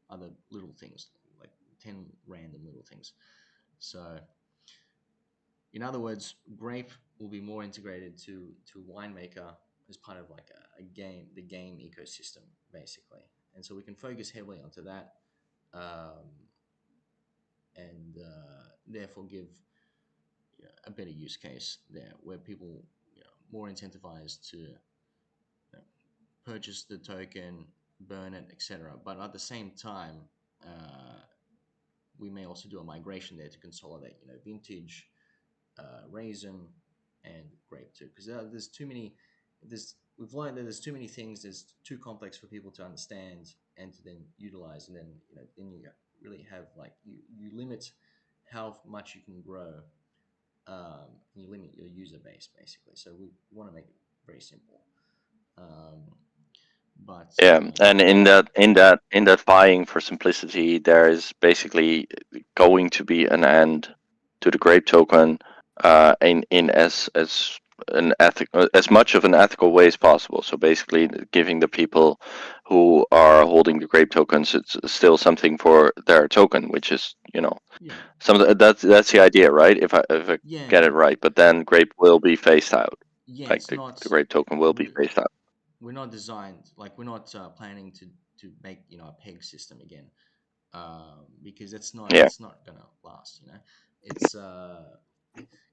other little things, like 10 random little things. So in other words, Grape will be more integrated to winemaker as part of like a game, the game ecosystem basically, and so we can focus heavily onto that. um, and therefore give, a better use case there where people, more incentivized to, purchase the token, burn it, etc. But at the same time, uh, we may also do a migration there to consolidate, vintage, raisin, and grape too, because there's too many. We've learned that there's too many things. There's too complex for people to understand and to then utilize, and then then you really have like you limit how much you can grow, and you limit your user base basically. So we want to make it very simple. Um, but Yeah, and in that vying for simplicity, there is basically going to be an end to the Grape token, in as much of an ethical way as possible. So basically, giving the people who are holding the Grape tokens, it's still something for their token, which is, yeah, that's the idea, right? If I yeah, get it right, but then Grape will be phased out, yeah. like It's the not. Grape token will be We phased out. we're not designed like we're not planning to make a peg system again, because Yeah, it's not gonna last. It's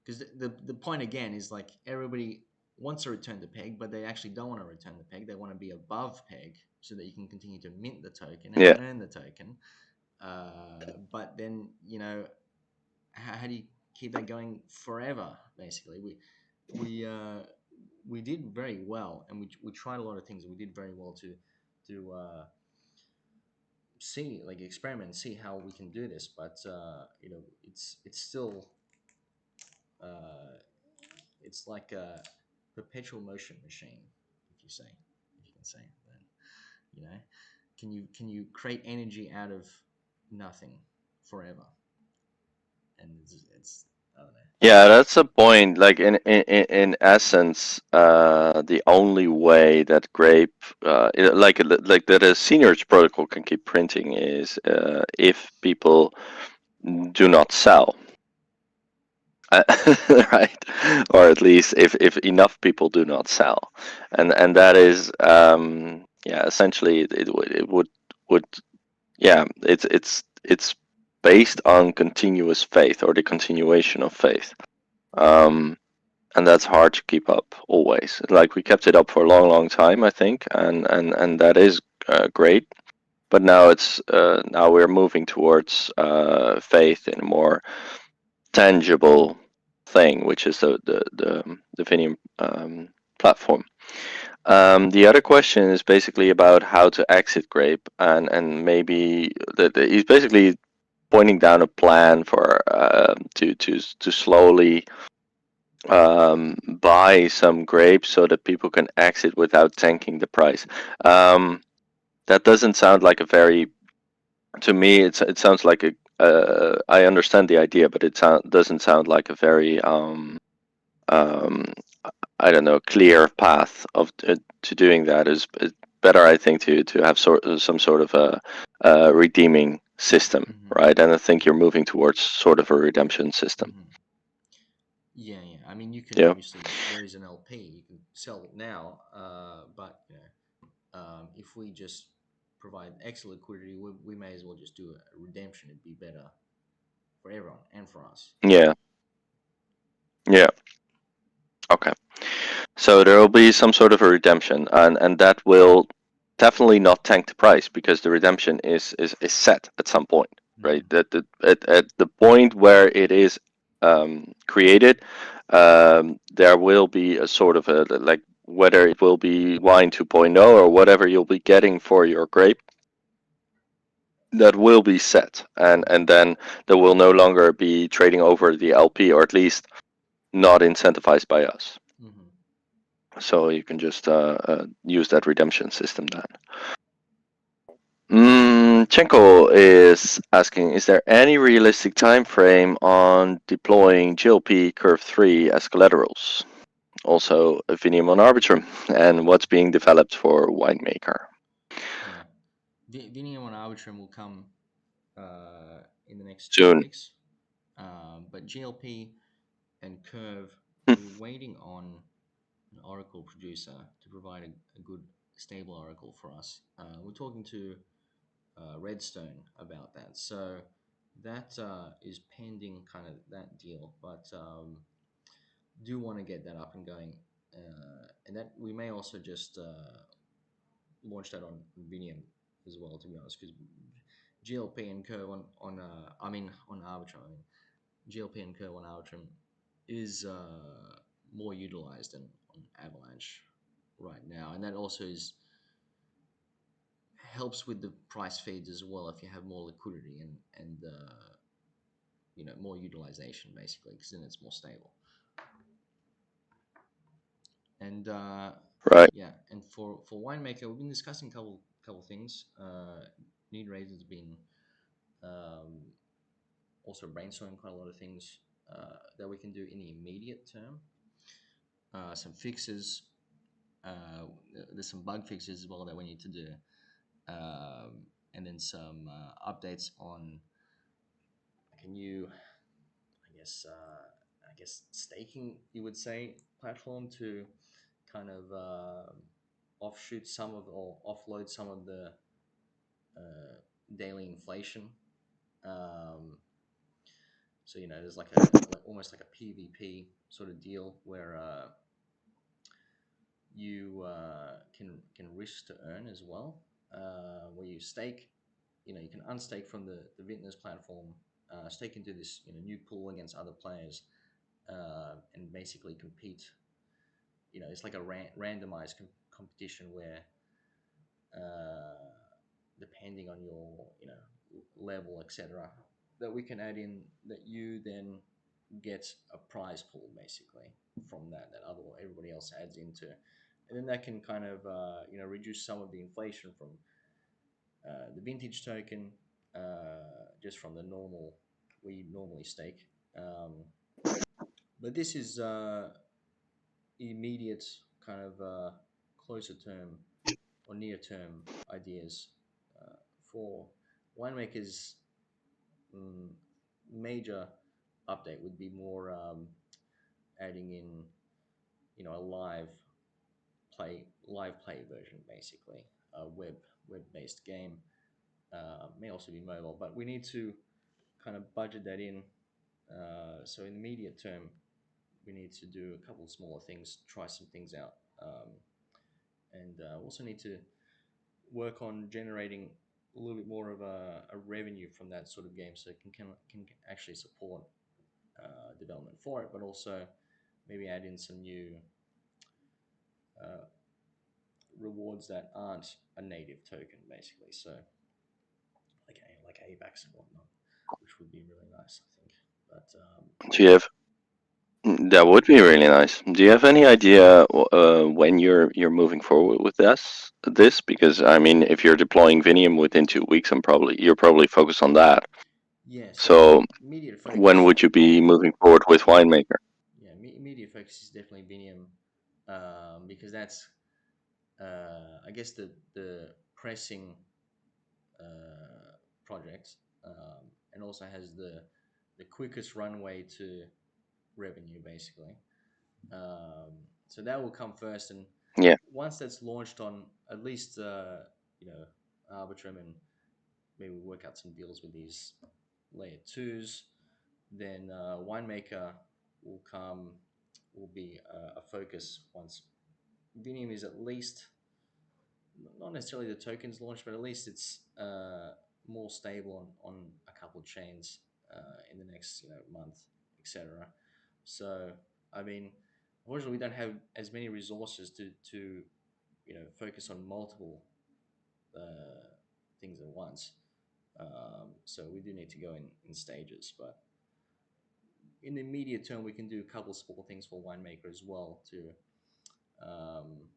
because the point again is like everybody wants to return the peg, but they actually don't want to return the peg. They want to be above peg so that you can continue to mint the token and yeah. earn the token. But then how do you keep that going forever? Basically, we uh, we did very well, and we tried a lot of things, and we did very well to see, like, experiment and see how we can do this. But it's still uh, it's like a perpetual motion machine, if you can say then, can you create energy out of nothing forever? And it's I don't know. Yeah, that's a point. Like in essence, the only way that Grape, like that a seniors protocol can keep printing is if people do not sell, right? Or at least if enough people do not sell, and that is yeah, essentially it would yeah, it's based on continuous faith or the continuation of faith. Um, and that's hard to keep up always. Like we kept it up for a long, long time, I think, and that is great. But now now we're moving towards faith in a more tangible thing, which is the Vinium platform. The other question is basically about how to exit Grape, and maybe he's basically pointing down a plan for to slowly buy some grapes so that people can exit without tanking the price. Um, that doesn't sound like a very, to me, it sounds like a, I understand the idea, but doesn't sound like a very, um, I don't know, clear path to doing that. Is better, I think, to have some sort of a redeeming system, Hmm. right? And I think you're moving towards sort of a redemption system. Hmm. Yeah, yeah. I mean, you can Yeah. obviously, there is an LP you can sell now, but if we just provide extra liquidity, we may as well just do a redemption. It'd be better for everyone and for us. Yeah. Yeah. Okay. So there will be some sort of a redemption, and that will definitely not tank the price because the redemption is set at some point, right? Hmm. At the point where it is created, there will be a sort of a, like, whether it will be wine 2.0 or whatever you'll be getting for your grape, that will be set, and Hmm. then there will no longer be trading over the LP, or at least not incentivized by us. Hmm. So you can just use that redemption system then. Chenko is asking, is there any realistic time frame on deploying GLP Curve 3 as collaterals? Also, Vinium on Arbitrum, and what's being developed for winemaker Yeah. Vinium on Arbitrum will come in the next two soon. weeks. But GLP and Curve, Hmm. we're waiting on an oracle producer to provide a good, stable oracle for us. We're talking to Redstone about that. So That is pending kind of that deal, but do want to get that up and going, and that we may also just launch that on Vinium as well. To be honest, because GLP and Co I mean on Arbitrum, I mean GLP and Co on Arbitrum is more utilized than on Avalanche right now, and that also is helps with the price feeds as well if you have more liquidity and more utilization basically, because then it's more stable. And Right. yeah, and for winemaker, we've been discussing couple things. Need Raises has been um, also brainstorming quite a lot of things that we can do in the immediate term. Some fixes. There's some bug fixes as well that we need to do, and then some updates on like a new, I guess staking, you would say, platform to kind of offshoot some of or offload some of the uh, daily inflation. Um, so there's like almost like a PvP sort of deal where you can risk to earn as well, where you stake. You can unstake from the Vintners platform, stake into this new pool against other players, and basically compete. It's like a randomized competition where uh, depending on your level, etc., that we can add in that you then get a prize pool basically from that other everybody else adds into, and then that can kind of reduce some of the inflation from the vintage token, just from the normal we normally stake. But this is immediate kind of closer term or near term ideas for winemakers. mm, Major update would be more adding in a live play version, basically a web based game. May also be mobile, but we need to kind of budget that in. So in the immediate term, we need to do a couple of smaller things, try some things out, and also need to work on generating a little bit more of a revenue from that sort of game, so it can actually support development for it, but also maybe add in some new uh, rewards that aren't a native token, basically. So like AVAX and whatnot, which would be really nice, I think. But Do you have That would be really nice. Do you have any idea when you're moving forward with this? Because I mean, if you're deploying Vinium within 2 weeks, you're probably focused on that. yeah, so So immediate when focus. would you be moving forward with Winemaker? Yeah, immediate focus is definitely Vinium, because that's I guess the pressing project, and also has the quickest runway to revenue, basically. So that will come first, and Yeah. once that's launched on at least you know Arbitrum, and maybe work out some deals with these layer twos, then winemaker will come will be a focus once Vinium is at least not necessarily the tokens launch, but at least it's more stable on a couple of chains in the next month, etc. So I mean, unfortunately, we don't have as many resources to focus on multiple uh, things at once. So we do need to go in stages, but in the immediate term, we can do a couple of small things for winemaker as well to um,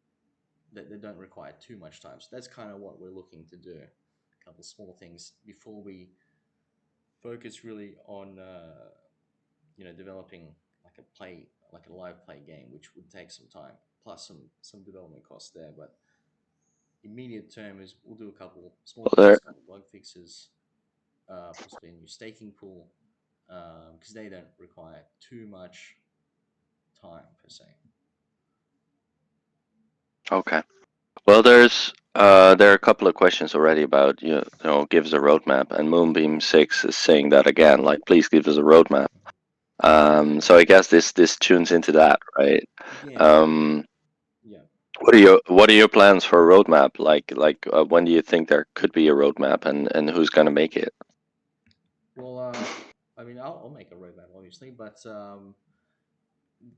that don't require too much time. So that's kind of what we're looking to do. A couple of small things before we focus really on developing like a live play game, which would take some time plus some development costs there. But immediate term is we'll do a couple small Well, there. things, couple bug fixes, possibly a new staking pool, because they don't require too much time per se. Okay. Well, there's There are a couple of questions already about give us a roadmap, and Moonbeam 6 is saying that again, like please give us a roadmap. Yeah, So I guess this tunes into that, right? yeah, Um, yeah. what are your plans for a roadmap? When do you think there could be a roadmap, and who's gonna make it? Well, I mean, I'll make a roadmap, obviously, but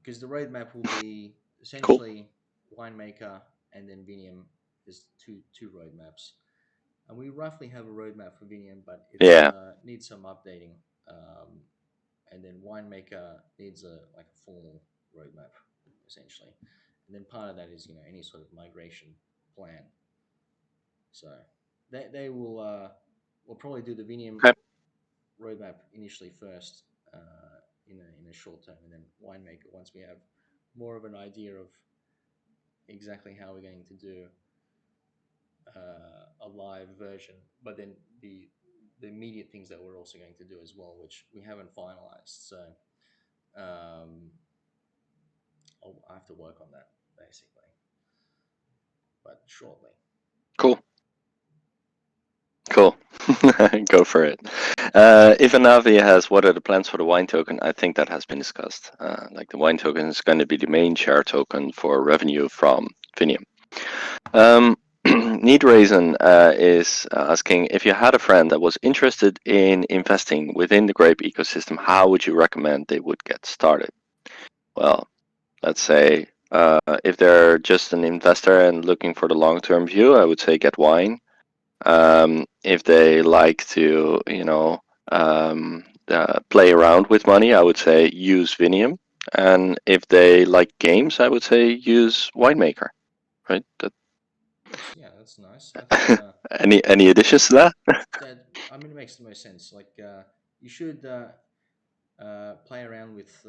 because the roadmap will be Cool. essentially winemaker and then Vinium is two roadmaps, and we roughly have a roadmap for Vinium, but it's Yeah. needs some updating, um, and then winemaker needs a like a full roadmap essentially, and then part of that is any sort of migration plan. So they will probably do the Vinium Okay. roadmap initially first, in a short term, and then winemaker once we have more of an idea of exactly how we're going to do a live version. But then the immediate things that we're also going to do as well, which we haven't finalized. So um, I have to work on that basically, but shortly. Cool. Cool. Go for it. If Anavi has what are the plans for the wine token, I think that has been discussed. Like the wine token is going to be the main share token for revenue from Vinium. Um, Need Raisin is asking if you had a friend that was interested in investing within the Grape ecosystem, how would you recommend they would get started? Well, let's say if they're just an investor and looking for the long-term view, I would say get wine. If they like to, play around with money, I would say use Vinium. And if they like games, I would say use Winemaker. Right? That's nice. I think Any additions to that? that I mean it makes the most sense. Like you should play around with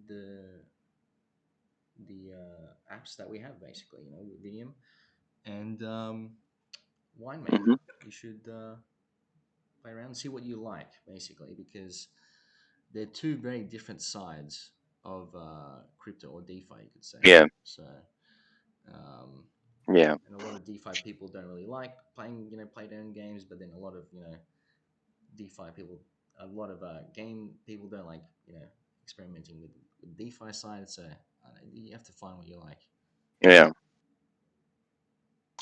the apps that we have basically. With Vinium and winemaker. Hmm. You should play around and see what you like basically, because they're two very different sides of crypto or DeFi, you could say. Yeah, So. Um, yeah, and a lot of DeFi people don't really like playing, play their own games. But then a lot of DeFi people, a lot of game people don't like experimenting with DeFi side. So you have to find what you like. yeah.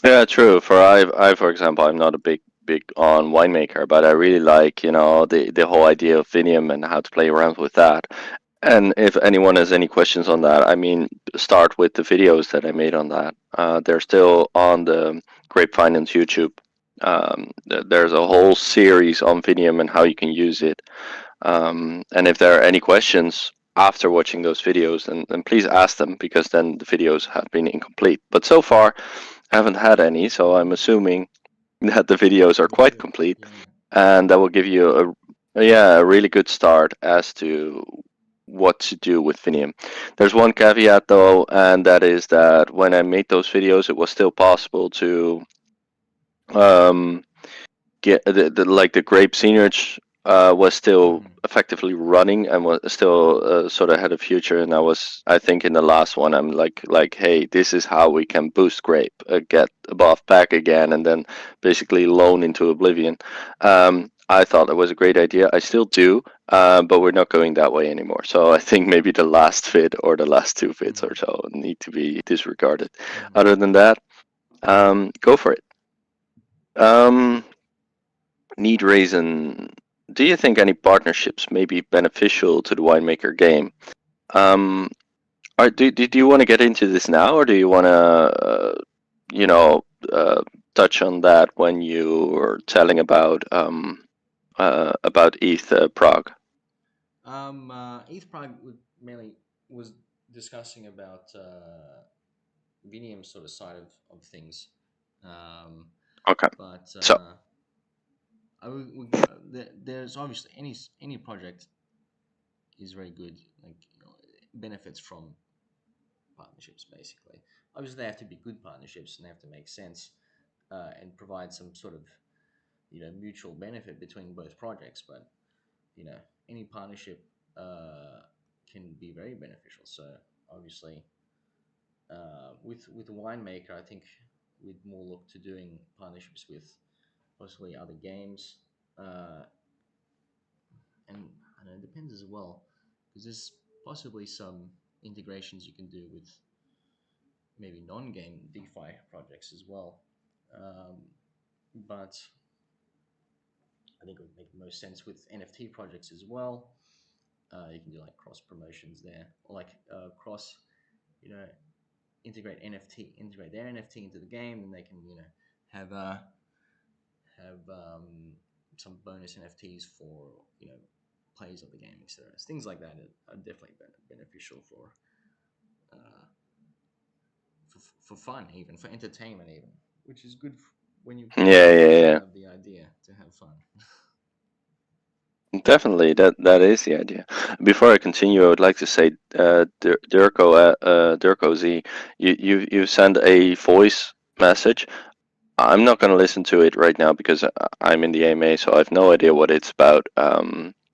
Yeah, true. For for example, I'm not a big on winemaker, but I really like, the whole idea of Vinium and how to play around with that. And if anyone has any questions on that, I mean, start with the videos that I made on that. They're still on the Grape Finance YouTube. There's a whole series on Vinium and how you can use it. And if there are any questions after watching those videos, then please ask them because then the videos have been incomplete. But so far, I haven't had any, so I'm assuming that the videos are They're quite good. complete, Yeah. and that will give you yeah, a really good start as to what to do with Finium. There's one caveat though, and that is that when I made those videos, it was still possible to um, get the grape seniorage was still Hmm. effectively running and was still sort of had a future. And I think in the last one, I'm like, hey, this is how we can boost grape, get above pack again, and then basically loan into oblivion. I thought that was a great idea. I still do, but we're not going that way anymore. So I think maybe the last fit or the last two fits or Hmm. so need to be disregarded. Hmm. Other than that, go for it. Um, Need Raisin, do you think any partnerships may be beneficial to the winemaker game? Um, do you want to get into this now, or do you want to, you know, touch on that when you were telling about ETH Prague? ETH Prime mainly was discussing about Vinium sort of side of things, um, Okay, but so there's obviously any project is very good, like benefits from partnerships basically. Obviously, they have to be good partnerships and they have to make sense and provide some sort of mutual benefit between both projects. But you know, any partnership can be very beneficial. So obviously, with the winemaker, I think we'd more look to doing partnerships with possibly other games, uh, and I don't know, it depends as well, because there's possibly some integrations you can do with maybe non-game DeFi projects as well. Um, but I think it would make the most sense with NFT projects as well. You can do like cross promotions there, or like cross, you know, integrate their NFT into the game, and they can, have have some bonus NFTs for, players of the game, etc. Things like that are definitely beneficial uh, for fun, even for entertainment, even, which is good when you Yeah, yeah, actually yeah. have the idea to have fun. Definitely, that is the idea. Before I continue, I would like to say, Dirko Z, you send a voice message. I'm not going to listen to it right now because I'm in the AMA, so I have no idea what it's about.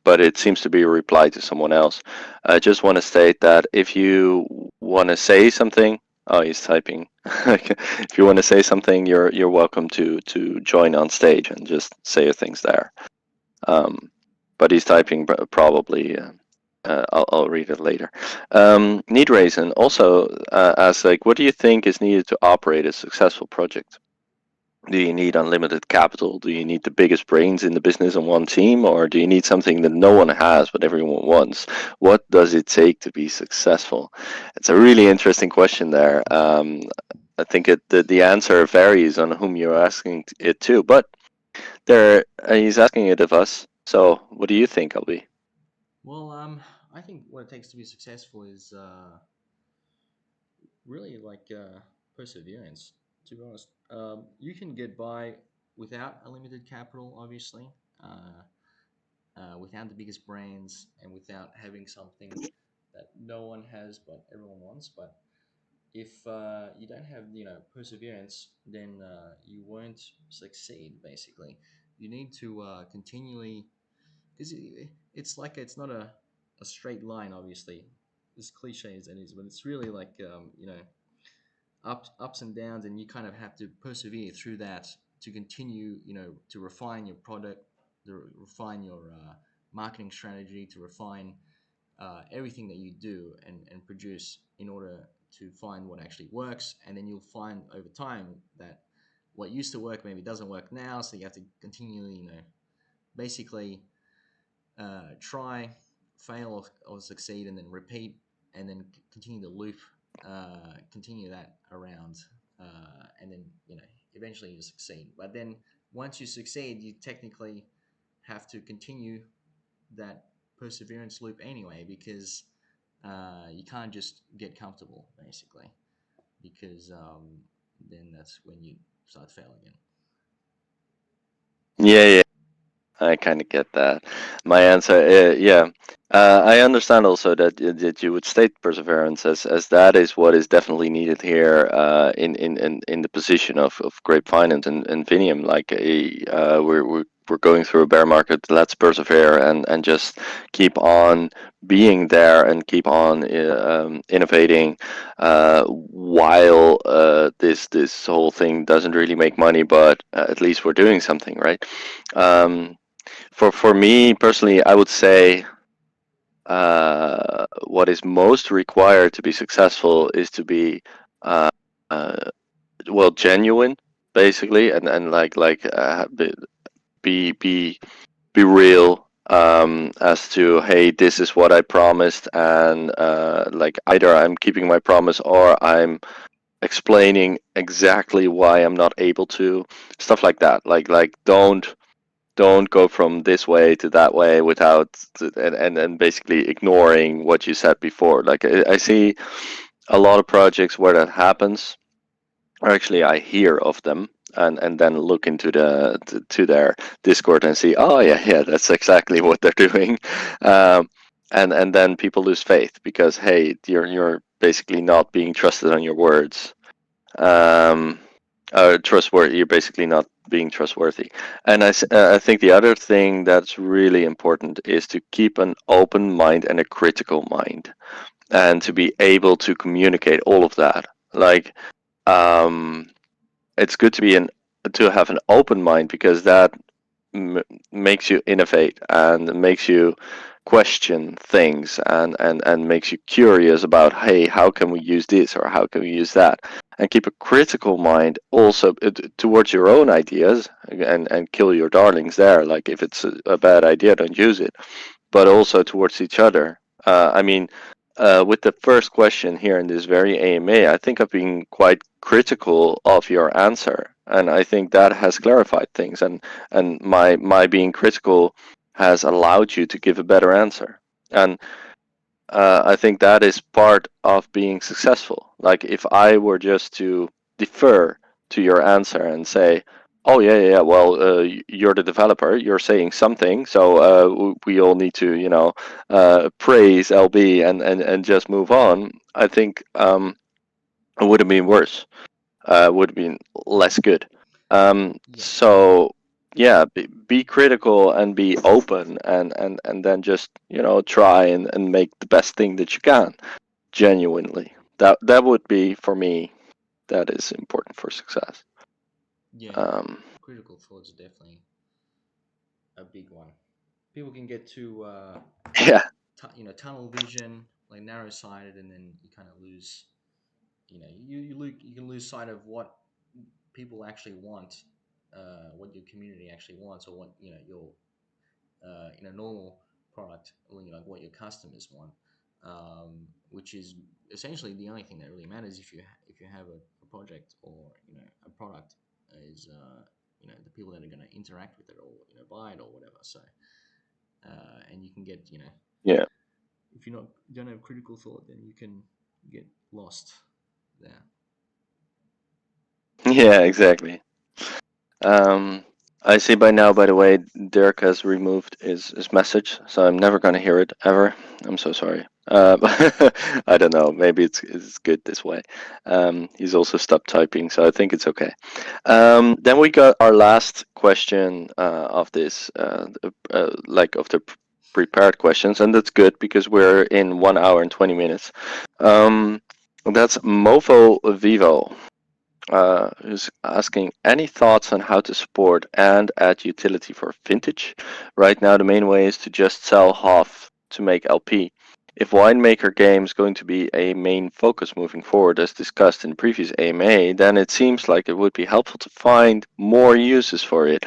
But it seems to be a reply to someone else. I just want to state that if you want to say something, oh, he's typing. If you want to say something, you're welcome to join on stage and just say your things there. Um, but he's typing probably. I'll read it later. Need Raisin also asks, like, what do you think is needed to operate a successful project? Do you need unlimited capital? Do you need the biggest brains in the business on one team? Or do you need something that no one has but everyone wants? What does it take to be successful? It's a really interesting question there. I think the answer varies on whom you're asking it to, but he's asking it of us. So what do you think, Albie? Well, I think what it takes to be successful is really like perseverance. To be honest, you can get by without a limited capital, obviously, without the biggest brains, and without having something that no one has but everyone wants. But if you don't have, perseverance, then you won't succeed. Basically, you need to continually, because it's like it's not a straight line, obviously, as cliche as it is, but it's really like, ups and downs, and you kind of have to persevere through that to continue, to refine your product, to refine your marketing strategy, to refine everything that you do and produce in order to find what actually works. And then you'll find over time that what used to work maybe doesn't work now, so you have to continually, basically try, fail, or succeed, and then repeat, and then continue the loop, continue that around, and then, eventually you succeed. But then once you succeed, you technically have to continue that perseverance loop anyway, because you can't just get comfortable, basically, because then that's when you start failing again. Yeah, yeah. I kind of get that. My answer, yeah. I understand also that you would state perseverance as that is what is definitely needed here in the position of Grape Finance and Vinium. Like we're going through a bear market. Let's persevere and just keep on being there and keep on innovating while this whole thing doesn't really make money, but at least we're doing something, right? Um, for me personally, I would say what is most required to be successful is to be uh, uh, well genuine, basically, and be be be real as to, hey, this is what I promised, and like either I'm keeping my promise or I'm explaining exactly why I'm not able to, stuff like that. Like don't go from this way to that way without and basically ignoring what you said before. Like I see a lot of projects where that happens, or actually I hear of them and then look into to their Discord and see, oh yeah, yeah, that's exactly what they're doing. And then people lose faith because, hey, you're basically not being trusted on your words. um, Trustworthy. You're basically not being trustworthy. And I think the other thing that's really important is to keep an open mind and a critical mind, and to Mm. be able to communicate all of that. Like, um, it's good to be an to have an open mind because that m- makes you innovate and makes you question things and makes you curious about, hey, how can we use this or how can we use that, and keep a critical mind also towards your own ideas, and kill your darlings there, like if it's a bad idea, don't use it, but also towards each other. I mean, with the first question here in this very AMA, I think I've been quite critical of your answer, and I think that has clarified things. And my being critical has allowed you to give a better answer. And I think that is part of being successful. Like if I were just to defer to your answer and say, "Oh yeah, yeah, yeah, well, you're the developer. You're saying something, so we all need to, praise LB and just move on." I think it would have been worse. Would have been less good. Yeah, So yeah, be critical and be open, and then just try and make the best thing that you can genuinely. That would be for me. That is important for success. yeah. Um, Critical thoughts are definitely a big one. People can get too yeah, tunnel vision, like narrow sighted, and then you kind of lose. You can lose sight of what people actually want, what your community actually wants, or what your normal product, or, like what your customers want, which is essentially the only thing that really matters if you have a project, or a product, is the people that are going to interact with it, or buy it or whatever. So and you can get, yeah, if you don't have critical thought, then you can get lost there. yeah, exactly. Um, I see by now, by the way, Dirk has removed his message, so I'm never gonna hear it ever. I'm so sorry. I don't know. Maybe it's good this way. He's also stopped typing, so I think it's okay. Then we got our last question of this, like of the prepared questions, and that's good because we're in 1 hour and 20 minutes. Um, that's Mofo Vivo, who's asking any thoughts on how to support and add utility for vintage. Right now, the main way is to just sell half to make LP. If winemaker game is going to be a main focus moving forward, as discussed in the previous AMA, then it seems like it would be helpful to find more uses for it.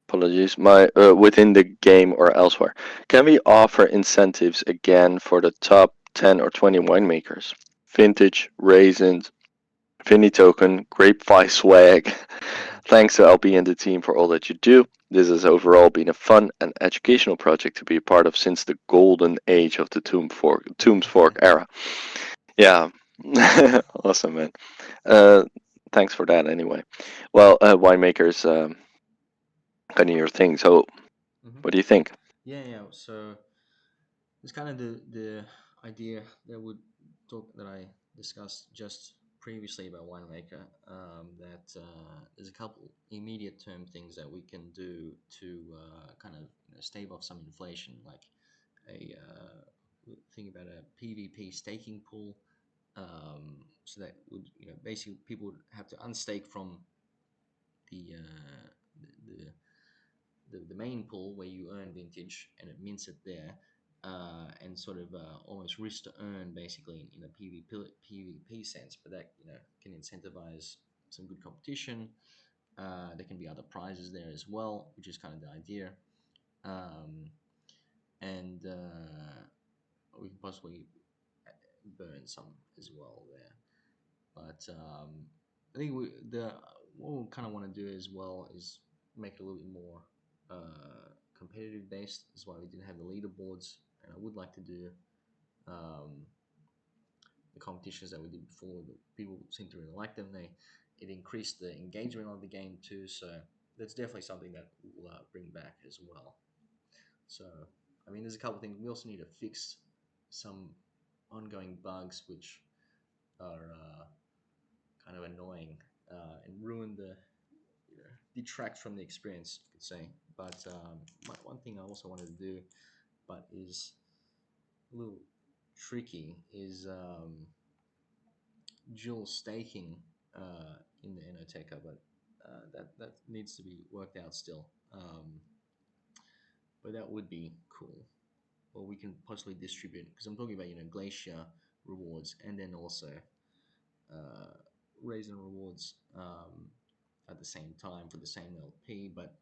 Apologies, my within the game or elsewhere. Can we offer incentives again for the top 10 or 20 winemakers? Vintage, raisins, Vinny token, Grape swag. Hmm. Thanks to LB and the team for all that you do. This has overall been a fun and educational project to be a part of since the golden age of the Tombs Fork era. Yeah, awesome, man. Uh, Thanks for that, anyway. Well, winemakers, kind of your thing. So, Hmm. what do you think? Yeah, yeah. So it's kind of the idea that would talk that I discussed just previously about winemaker. That there's a couple immediate term things that we can do to kind of stave off some inflation, like a think about a PVP staking pool. So that would basically people would have to unstake from the uh, the the main pool where you earn vintage and it mints it there, and sort of almost risk to earn basically in a PvP sense. But that can incentivize some good competition. There can be other prizes there as well, which is kind of the idea. Um, and we can possibly burn some as well there. But I think the what we kind of want to do as well is make it a little bit more competitive based. That's why we didn't have the leaderboards, and I would like to do um, the competitions that we did before. The people seem to really like them. It increased the engagement of the game too. So that's definitely something that we'll bring back as well. So I mean, there's a couple of things we also need to fix some ongoing bugs which are kind of annoying and ruin the detract from the experience, you could say. But one thing I also wanted to do, but is a little tricky, is dual staking in the Enoteca, but that needs to be worked out still. But that would be cool. Or we can possibly distribute, because I'm talking about Glacier rewards, and then also uh, Raisin rewards at the same time for the same LP, but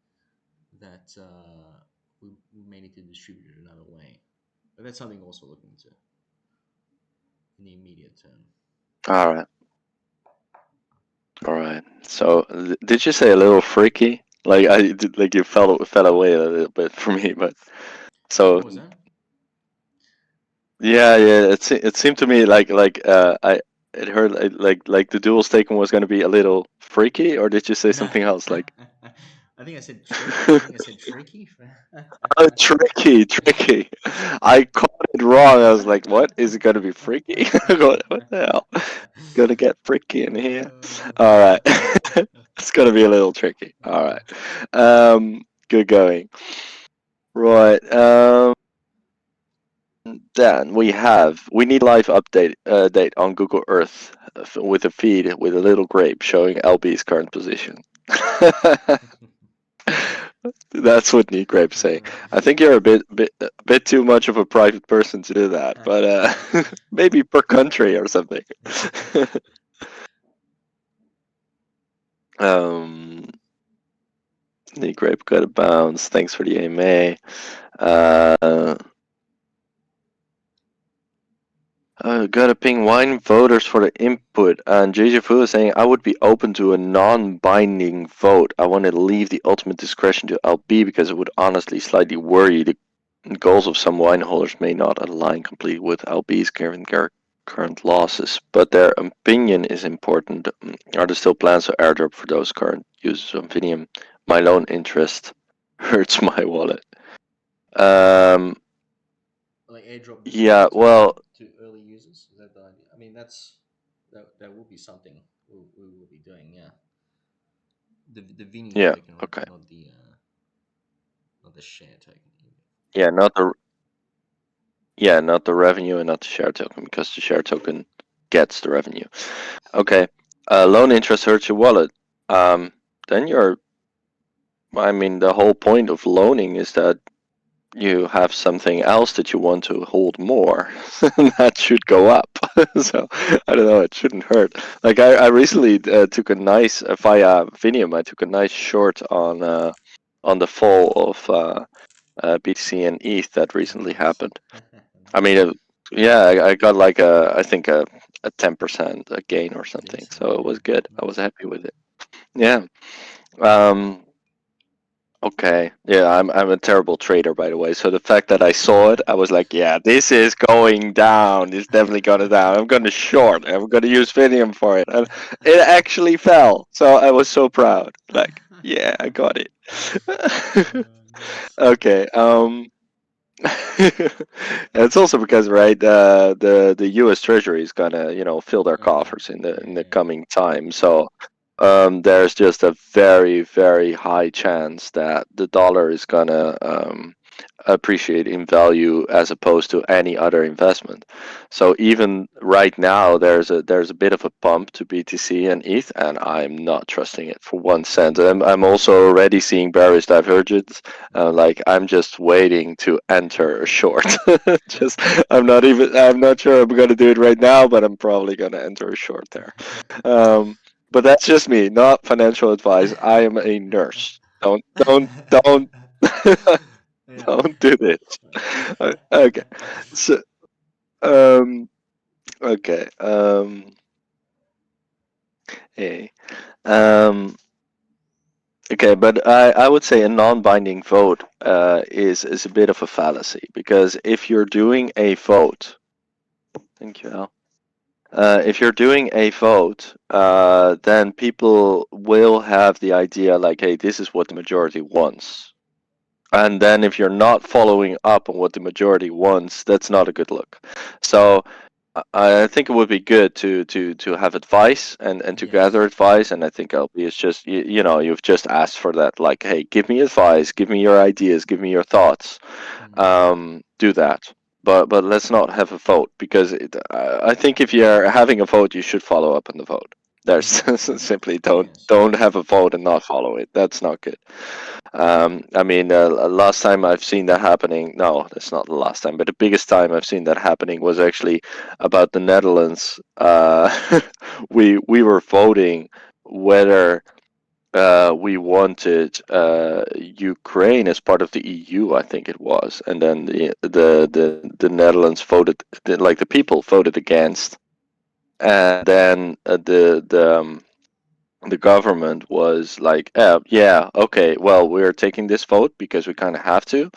that we may need to distribute it another way. But that's something also looking into in the immediate term. All right. All right. So, did you say a little freaky? Like like you fell away a little bit for me, but so What was that? yeah, yeah. It seemed to me I it heard like the dual staking was going to be a little freaky, or did you say No, something else? Like I think I said tricky. I think I said tricky. oh, tricky, tricky. I caught it wrong. I was like, what is it going to be freaky? What the hell? Gonna get freaky in here. All right. It's gonna be a little tricky. All right. Good going. Right. Then we need live update date on Google Earth with a feed with a little grape showing LB's current position. That's what Neat Grape's saying. I think you're a bit too much of a private person to do that, but maybe per country or something. um, Neat Grape got a bounce. Thanks for the AMA. Uh, gotta ping wine voters for the input. And JJ Fu is saying, I would be open to a non binding vote. I want to leave the ultimate discretion to LP because it would honestly slightly worry the goals of some wine holders may not align completely with LP's current losses. But their opinion is important. Are there still plans for airdrop for those current users of Vinium? My loan interest hurts my wallet. Um, Like airdrop yeah, Vinium well, to early users. Is that the idea? I mean, that will be something we will be doing. Yeah, the Vini yeah, token, right? okay. Not the share token. Yeah, not the revenue and not the share token because the share token gets the revenue. Okay. Loan interest hurts your wallet. Then I mean, the whole point of loaning is that you have something else that you want to hold more. That should go up. So I don't know. It shouldn't hurt. Like I recently took a nice via Vinium. I took a nice short on the fall of BTC and ETH that recently Nice, happened. I nice, mean, yeah, I got like I think a 10% gain or something. decent. So it Yeah, was good. I was nice. happy with it. Yeah. Um, okay. Yeah, I'm a terrible trader, by the way. So the fact that I saw it, I was like, yeah, this is going down. It's definitely going down. I'm going to short. I'm going to use Vinium for it. And it actually fell. So I was so proud. Like, yeah, I got it. Nice. Okay. It's also because, right, the U.S. Treasury is gonna, fill their Yeah, coffers in the yeah, coming time. So, there's just a very, very high chance that the dollar is gonna appreciate in value as opposed to any other investment. So even right now, there's a bit of a pump to BTC and ETH, and I'm not trusting it for 1 cent. I'm also already seeing bearish divergence. yeah. Like I'm just waiting to enter a short. Just I'm not sure I'm gonna do it right now, but I'm probably gonna enter a short there. But that's just me, not financial advice. I am a nurse. Don't Yeah. don't do this. Okay. So um okay. Hey. Um okay, but I would say a non-binding vote is a bit of a fallacy because if you're doing a vote, thank you, Al. If you're doing a vote, then people will have the idea like, hey, this is what the majority wants. And then if you're not following up on what the majority wants, that's not a good look. So I think it would be good to have advice and to gather Yes. advice. And I think LP is just you've just asked for that. Like, hey, give me advice, give me your ideas, give me your thoughts. Mm. Do that. But let's not have a vote because I think if you're having a vote, you should follow up on the vote. There's Mm-hmm. Mm-hmm. simply Yes. don't have a vote and not follow it. That's not good. I mean, last time I've seen that happening. No, that's not the last time, but the biggest time I've seen that happening was actually about the Netherlands. We were voting whether we wanted Ukraine as part of the EU, I think it was, and then the Netherlands voted, like the people voted against, and then the government was like, yeah, okay, well, we're taking this vote because we kind of have to,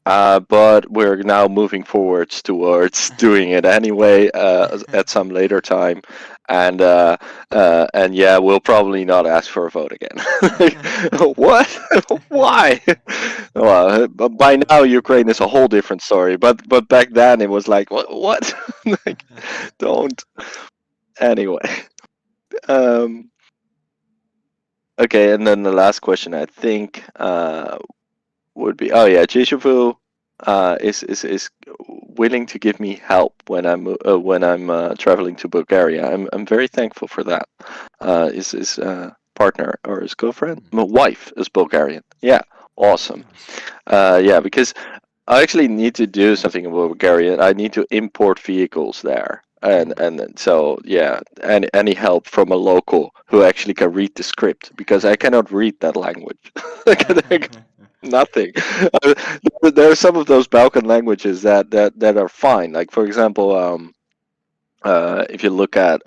but we're now moving forwards towards doing it anyway at some later time, and and yeah, we'll probably not ask for a vote again. Like, what? Why? Well, by now Ukraine is a whole different story, but back then it was like, what? What? Like, don't. Anyway, um, okay, and then the last question I think would be, oh yeah, Jishuvu is willing to give me help when I'm traveling to Bulgaria. I'm very thankful for that. His partner or his girlfriend, Mm, my wife is Bulgarian. Yeah, awesome. nice. Yeah, because I actually need to do something in Bulgaria. I need to import vehicles there. Mm. And so yeah, any help from a local who actually can read the script because I cannot read that language. I can nothing. There are some of those Balkan languages that are fine. Like for example, if you look at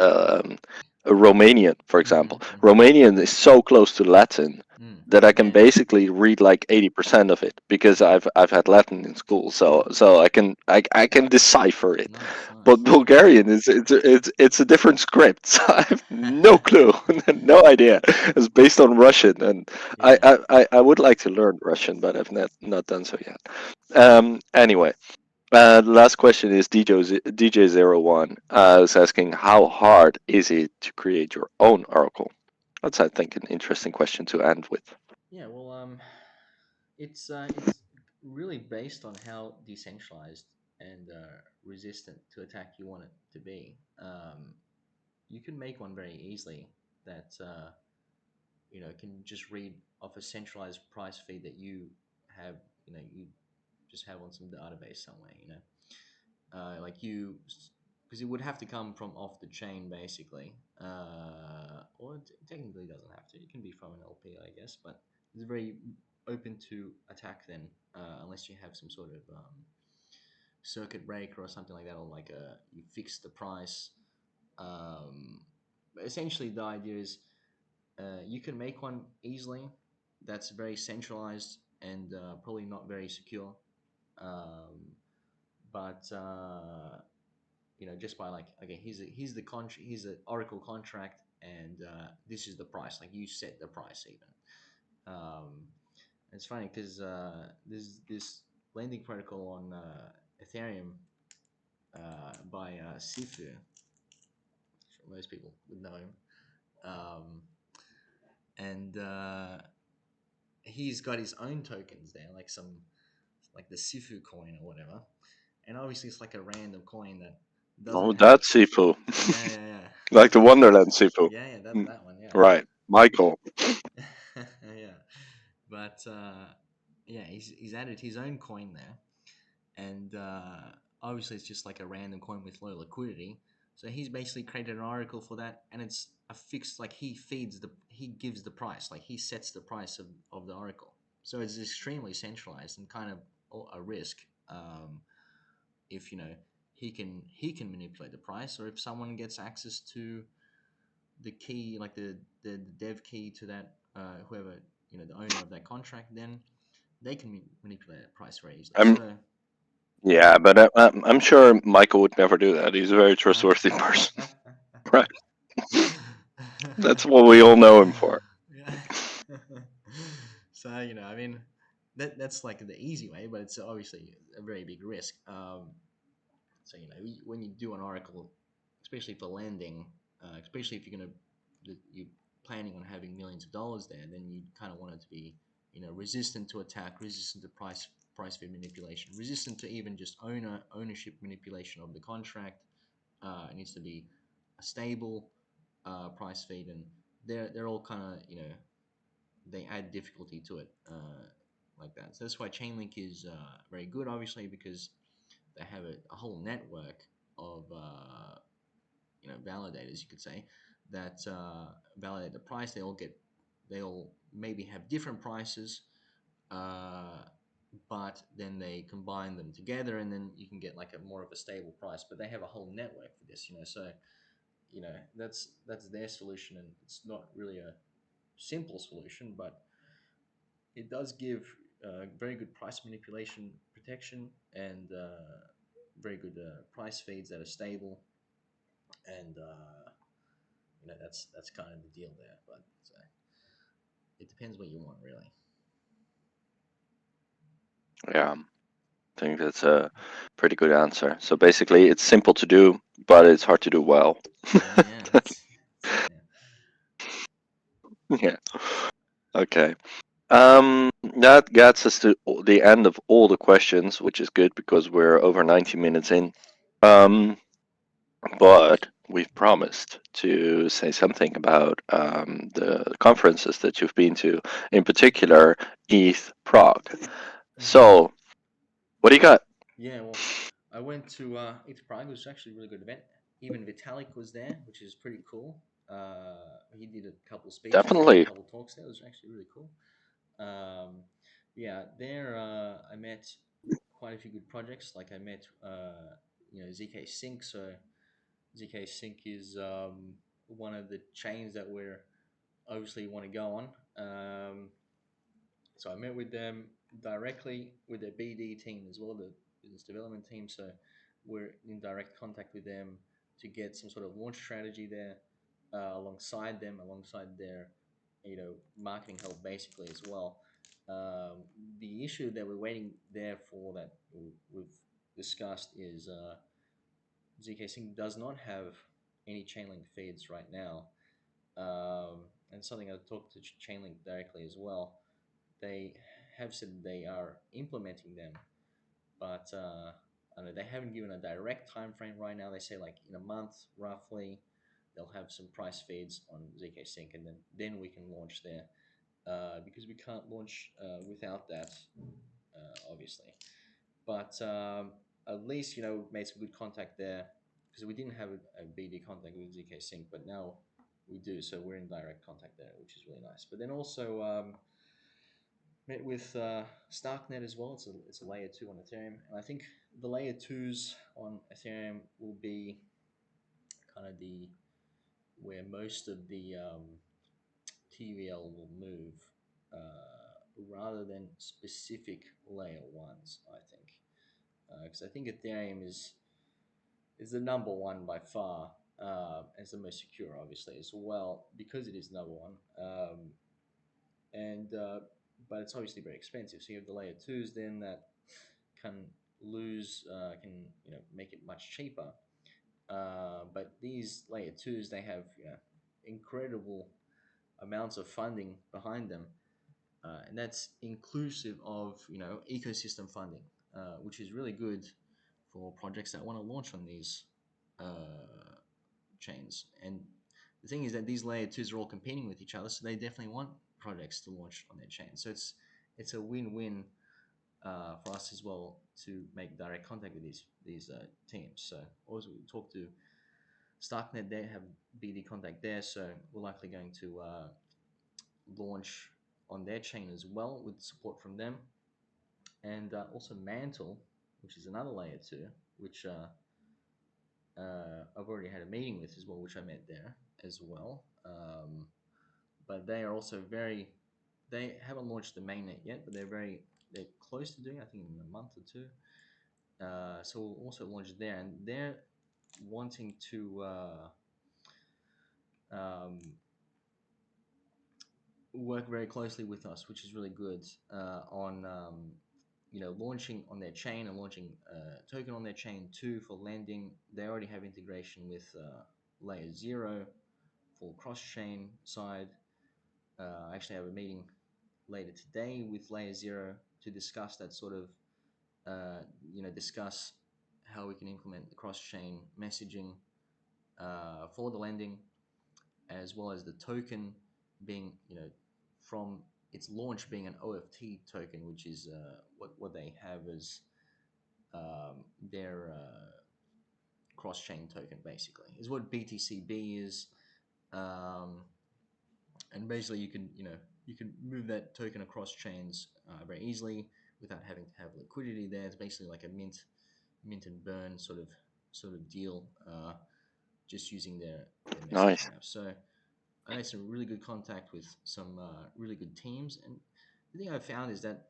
Romanian, for example, Mm-hmm. Mm-hmm. Romanian is so close to Latin Mm. that I can Yeah, yeah. basically read like 80% of it because I've had Latin in school, so I can decipher it. Nice, But nice. Bulgarian is it's a different script, so I have no clue, no idea. It's based on Russian, and Yeah. I would like to learn Russian, but I've not done so yet. Anyway, the last question is DJ01 is asking, how hard is it to create your own oracle? That's, I think, an interesting question to end with. Yeah, well, it's really based on how decentralized and resistant to attack you want it to be. You can make one very easily that can just read off a centralized price feed that you have. You just have on some database somewhere. Like you, because it would have to come from off the chain basically, or it technically doesn't have to. It can be from an LP, I guess, but it's very open to attack then, unless you have some sort of circuit breaker or something like that, or like you fix the price. But essentially, the idea is you can make one easily. That's very centralized and probably not very secure. Um, but just by like, okay, here's the contract, here's the Oracle contract, and this is the price. Like you set the price even. It's funny because there's this lending protocol on Ethereum by Sifu. Sure most people would know him. Um, and he's got his own tokens there, like like the Sifu coin or whatever. And obviously, it's like a random coin that doesn't Oh, have. that's Sifu, Yeah, yeah, like the Wonderland Sifu. yeah, yeah. That Mm, that one, yeah. right, Michael. Yeah, but yeah, he's added his own coin there, and obviously it's just like a random coin with low liquidity. So he's basically created an oracle for that, and it's a fixed, like he gives the price, like he sets the price of the oracle. So it's extremely centralized and kind of a risk. If he can manipulate the price, or if someone gets access to the key, like the dev key to that, whoever, the owner of that contract, then they can manipulate that price very easily. I'm So Yeah, but I'm sure Michael would never do that. He's a very trustworthy person. Right. That's what we all know him for. yeah. So I mean, that's like the easy way, but it's obviously a very big risk. So when you do an oracle, especially for lending, especially if you're planning on having millions of dollars there, then you kind of want it to be resistant to attack, resistant to price feed manipulation, resistant to even just ownership manipulation of the contract. It needs to be stable, price feed, and they're all kind of, they add difficulty to it, like that. So that's why Chainlink is very good, obviously, because they have a whole network of validators, you could say, that validate the price. They'll maybe have different prices, uh, but then they combine them together, and then you can get like a more of a stable price. But they have a whole network for this, so that's their solution, and it's not really a simple solution, but it does give very good price manipulation protection, and very good price feeds that are stable, and that's kind of the deal there. But it depends what you want, really. Yeah, I think that's a pretty good answer. So basically, it's simple to do, but it's hard to do well. Yeah, that's it. Yeah. Yeah. Okay. That gets us to the end of all the questions, which is good because we're over 90 minutes in. Um, but we've promised to say something about the conferences that you've been to, in particular ETH Prague. Hmm. So, what do you got? Yeah, well, I went to It's Prague. It was actually a really good event. Even Vitalik was there, which is pretty cool. He did a couple speeches there, a Definitely. couple talks there. It was actually really cool. Um, yeah, there I met quite a few good projects. Like I met, ZK Sync. So ZK Sync is one of the chains that we're obviously want to go on. So I met with them directly with their BD team as well, the business development team. So we're in direct contact with them to get some sort of launch strategy there, alongside them, alongside their marketing help basically as well. Um, the issue that we're waiting there for, that we've discussed, is ZK Sync does not have any Chainlink feeds right now, and something I talked to Chainlink directly as well. They have said they are implementing them, but I don't know, they haven't given a direct time frame right now. They say like in a month roughly they'll have some price feeds on ZK Sync, and then we can launch there, because we can't launch without that, obviously. But at least we've made some good contact there, because we didn't have a BD contact with ZK Sync, but now we do. So we're in direct contact there, which is really nice. But then also met with Starknet as well. It's a layer two on Ethereum, and I think the layer twos on Ethereum will be kind of the where most of the TVL will move, rather than specific layer ones. I think, because I think Ethereum is the number one by far, as the most secure, obviously, as well, because it is number one. And But it's obviously very expensive. So you have the layer twos then that can can make it much cheaper. But these layer twos, they have incredible amounts of funding behind them, and that's inclusive of ecosystem funding, which is really good for projects that want to launch on these chains. And the thing is that these layer twos are all competing with each other, so they definitely want projects to launch on their chain. So it's a win-win for us as well to make direct contact with these teams. So also we talk to Starknet. They have BD contact there, so we're likely going to launch on their chain as well with support from them, and also Mantle, which is another layer two, which I've already had a meeting with as well, which I met there as well. But they are also very. They haven't launched the mainnet yet, but they're close to doing. I think in a month or two. So we'll also launch there, and they're wanting to um, work very closely with us, which is really good, on launching on their chain and launching a token on their chain too for lending. They already have integration with Layer Zero for cross chain side. I actually have a meeting later today with Layer Zero to discuss that sort of discuss how we can implement the cross chain messaging for the lending. as well as the token being, from its launch being an OFT token, which is what they have as their cross-chain token, basically, is what BTCB is. Um, and basically, you can move that token across chains very easily without having to have liquidity there. It's basically like a mint and burn sort of deal, just using their messaging Nice. app. So I made some really good contact with some really good teams, and the thing I found is that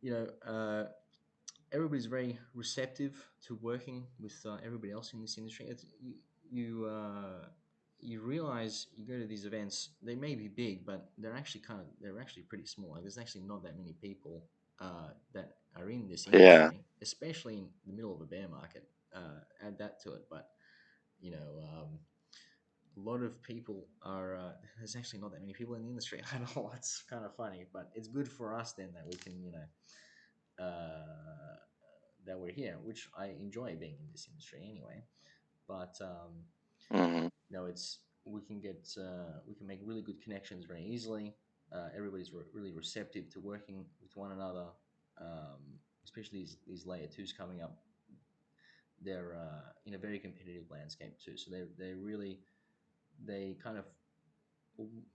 you know everybody's very receptive to working with everybody else in this industry. You you realize you go to these events, they may be big, but they're actually pretty small. Like there's actually not that many people that are in this Yeah. industry, especially in the middle of a bear market. Add that to it, but you know. A lot of people are there's actually not that many people in the industry. I know it's kind of funny, but it's good for us then that we can that we're here, which I enjoy being in this industry anyway. But Hmm. it's we can make really good connections very easily. Everybody's really receptive to working with one another, especially these layer twos coming up. They're in a very competitive landscape too, so they really they kind of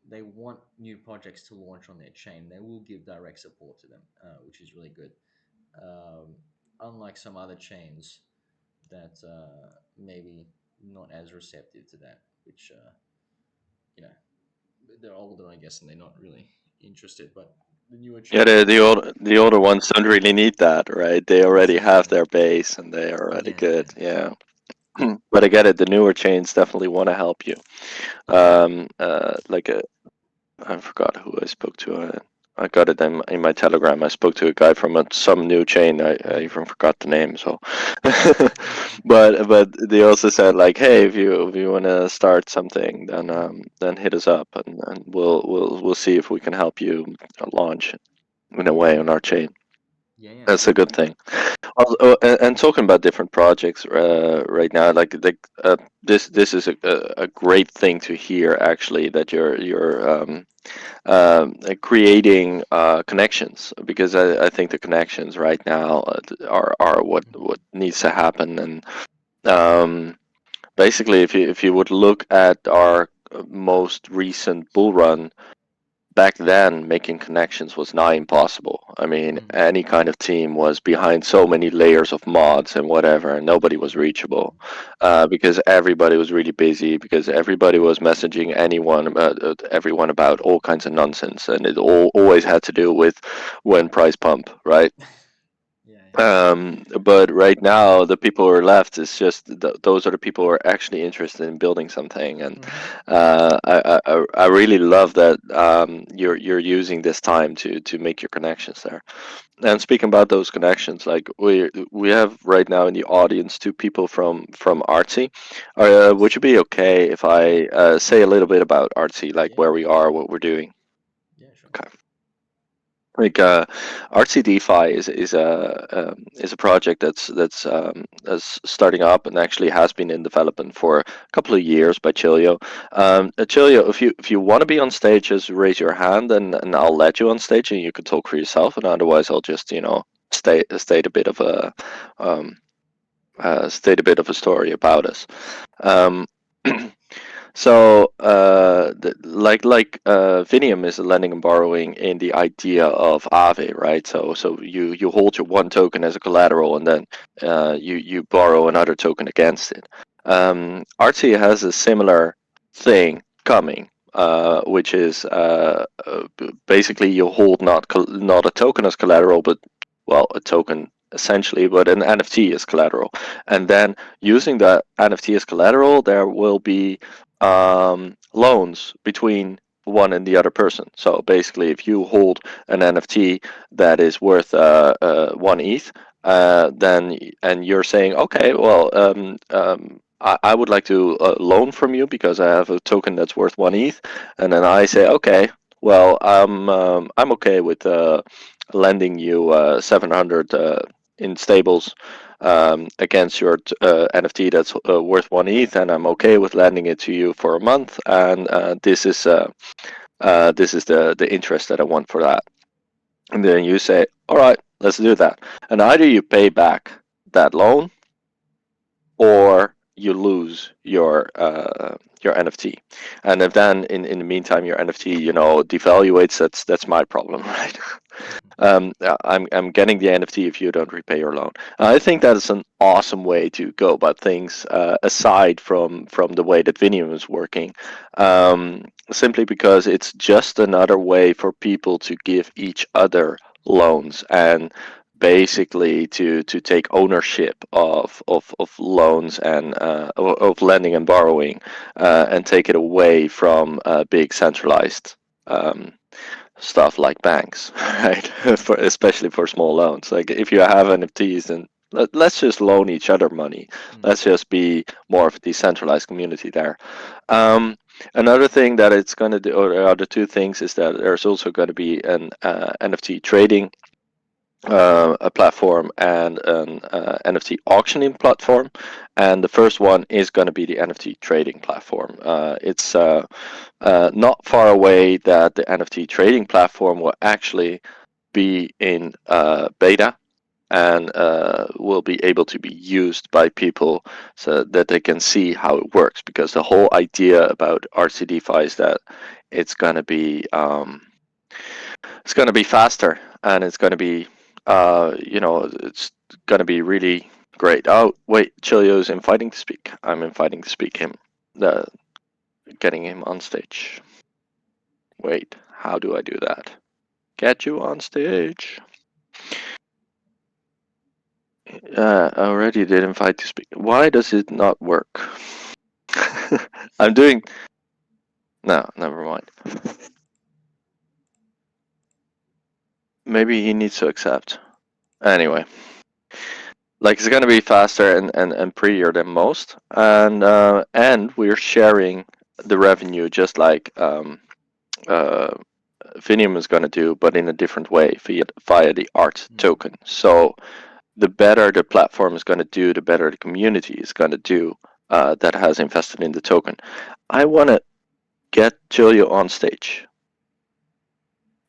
they want new projects to launch on their chain. They will give direct support to them, which is really good. Um, Unlike some other chains that maybe not as receptive to that, which you know they're older, I guess, and they're not really interested. But the newer Yeah, chains, the older ones don't really need that, right? They already have exactly, their base and they are already yeah, good. Yeah. But I get it. The newer chains definitely want to help you. yeah, Like I forgot who I spoke to. I got it in my Telegram. I spoke to a guy from some new chain. I mm-hmm. even forgot the name. So, but they also said like, hey, if you want to start something, Mm-hmm. then hit us up and we'll see if we can help you launch in a Yeah, way on yeah, our chain. yeah, yeah, That's a good thing. Also, and talking about different projects right now, this is a great thing to hear actually that you're creating connections because I think the connections right now are mm-hmm. what needs to happen and um, basically if you would look at our most recent bull run back then making connections was nigh impossible. I mean, Mm-hmm. any kind of team was behind so many layers of mods and whatever, and nobody was Mm-hmm. reachable because everybody was really busy, because everybody was messaging anyone about everyone about all kinds of nonsense, and it all always had to do with when price pump, right? Yeah, yeah, But right now, the people who are left is just those are the people who are actually interested in building something, and mm-hmm. I really love that you're using this time to make your connections there. And speaking about those connections, like we have right now in the audience two people from Artsy. Would Nice. you be okay if I say a little bit about Artsy, like Yeah, where go we for are, it. what we're doing? Yeah, sure. Okay. Like Artsy DeFi is a project that's starting up and actually has been in development for a couple of years by Chilio. Chilio, if you want to be on stage, just raise your hand and I'll let you on stage and you can talk for yourself. And otherwise, I'll just state a bit of a um, state a bit of a story about us. Um, So, Vinium is a lending and borrowing in the idea of Aave, right? So you hold your one token as a collateral, and then you borrow another token against it. Artsy has a similar thing coming, which is basically you hold not a token as collateral, but well, a token essentially, but an NFT as collateral, and then using the NFT as collateral, there will be loans between one and the other person. So basically, if you hold an NFT that is worth one ETH, then and you're saying, okay, well, I would like to loan from you because I have a token that's worth one ETH, and then I say, okay, well, I'm okay with lending you 700 in stables against your NFT that's worth 1 ETH, and I'm okay with lending it to you for a month, and this is the interest that I want for that. And then you say, all right, let's do that. And either you pay back that loan, or you lose your NFT. And if then in the meantime your NFT devaluates, that's my problem, right? Mhm. I'm getting the NFT if you don't repay your loan. I think that is an awesome way to go about things, aside from the way that Vinium is working, simply because it's just another way for people to give each other loans, and basically to take ownership of loans, and of lending and borrowing, and take it away from big centralized um, stuff like banks, right? Especially for small loans. Like if you have NFTs, then let's just loan each other money. Mm. Let's just be more of a decentralized community there. Um, Another thing that it's going to do, or the other two things, is that there's also going to be an NFT trading a platform, and an NFT auctioning platform. And the first one is going to be the NFT trading platform. It's not far away that the NFT trading platform will actually be in beta, and will be able to be used by people so that they can see how it works. Because the whole idea about RCDeFi is that it's going to be it's going to be faster, and it's going to be it's going to be really great. Oh wait, Chilio is inviting to speak. I'm inviting to speak him, uh, getting him on stage. Wait, how do I do that? Get you on stage. I already did invite to speak. Why does it not work? I'm doing. No, never mind. Maybe he needs to accept. Anyway, like it's gonna be faster and prettier than most, and we're sharing the revenue just like uh, Vinium is gonna do, but in a different way via the art Mm. token. So the better the platform is gonna do, the better the community is gonna do, that has invested in the token. I wanna get Julio on stage.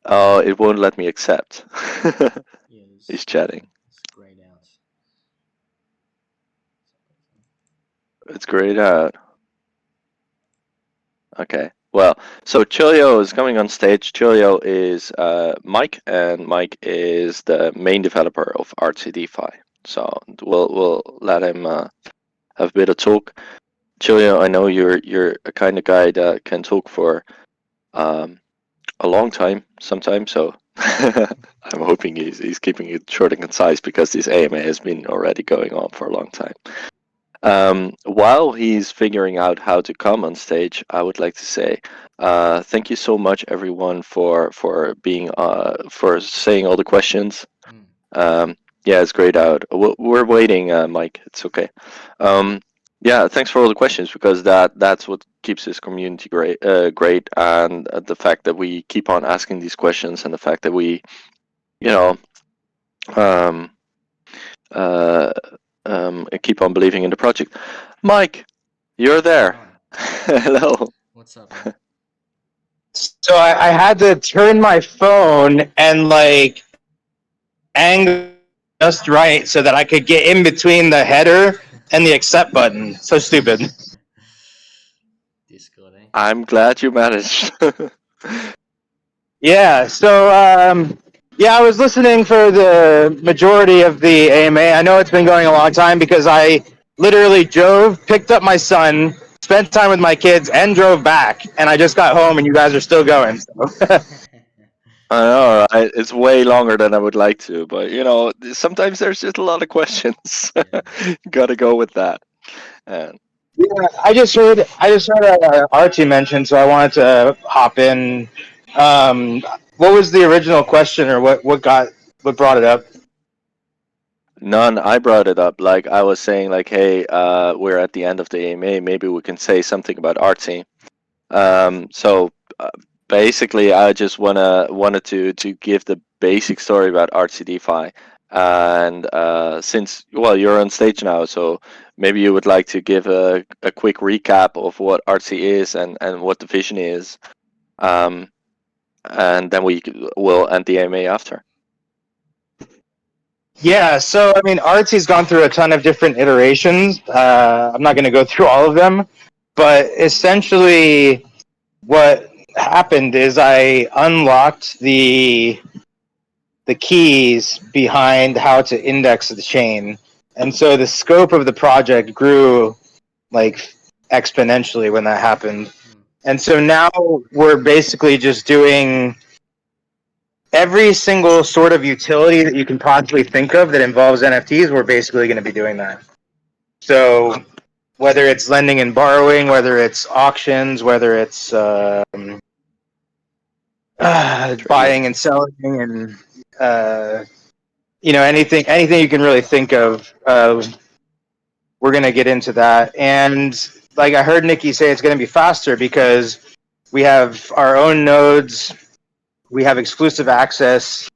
Oh, it won't let me accept. Yeah, He's chatting. it's grayed out. It's grayed out. Okay. Well, so Chilio is coming on stage. Chilio is Mike, and Mike is the main developer of Artsy DeFi. So we'll let him have a bit of talk. Chilio, I know you're a kind of guy that can talk for um, a long time sometimes. So I'm hoping he's keeping it short and concise, because this AMA has been already going on for a long time. While he's figuring out how to come on stage, I would like to say thank you so much, everyone, for being for saying all the questions. Mm. Um, yeah, it's grayed out. We're waiting, Mike. It's okay. Um, yeah, thanks for all the questions, because that's what keeps this community great, and the fact that we keep on asking these questions, and the fact that we, you know, um, uh, keep on believing in the project. Mike, you're there. Hi. Hello. What's up, man? So I had to turn my phone and like angle just right so that I could get in between the header and the accept button. So stupid. Discord, eh? I'm glad you managed. Yeah. Yeah, I was listening for the majority of the AMA. I know it's been going a long time because I literally drove, picked up my son, spent time with my kids, and drove back. And I just got home, and you guys are still going. So. I know, right? It's way longer than I would like to, but sometimes there's just a lot of questions. Yeah. Gotta go with that. And Yeah, I just heard Archie mention, so I wanted to hop in. Um, what was the original question, or what brought it up? none, I brought it up. Like I was saying, like, hey, we're at the end of the AMA. Maybe we can say something about artsy. So basically, I just wanted to give the basic story about Artsy DeFi, And since, well, you're on stage now, so maybe you would like to give a quick recap of what Artsy is and what the vision is. And then will end the AMA after. Yeah, so I mean, Artsy's gone through a ton of different iterations. I'm not going to go through all of them, but essentially, what happened is I unlocked the keys behind how to index the chain, and so the scope of the project grew like exponentially when that happened. And so now we're basically just doing every single sort of utility that you can possibly think of that involves NFTs. We're basically going to be doing that. So whether it's lending and borrowing, whether it's auctions, whether it's buying and selling, and anything you can really think of, we're going to get into that. And like I heard Nikki say, it's going to be faster because we have our own nodes, we have exclusive access.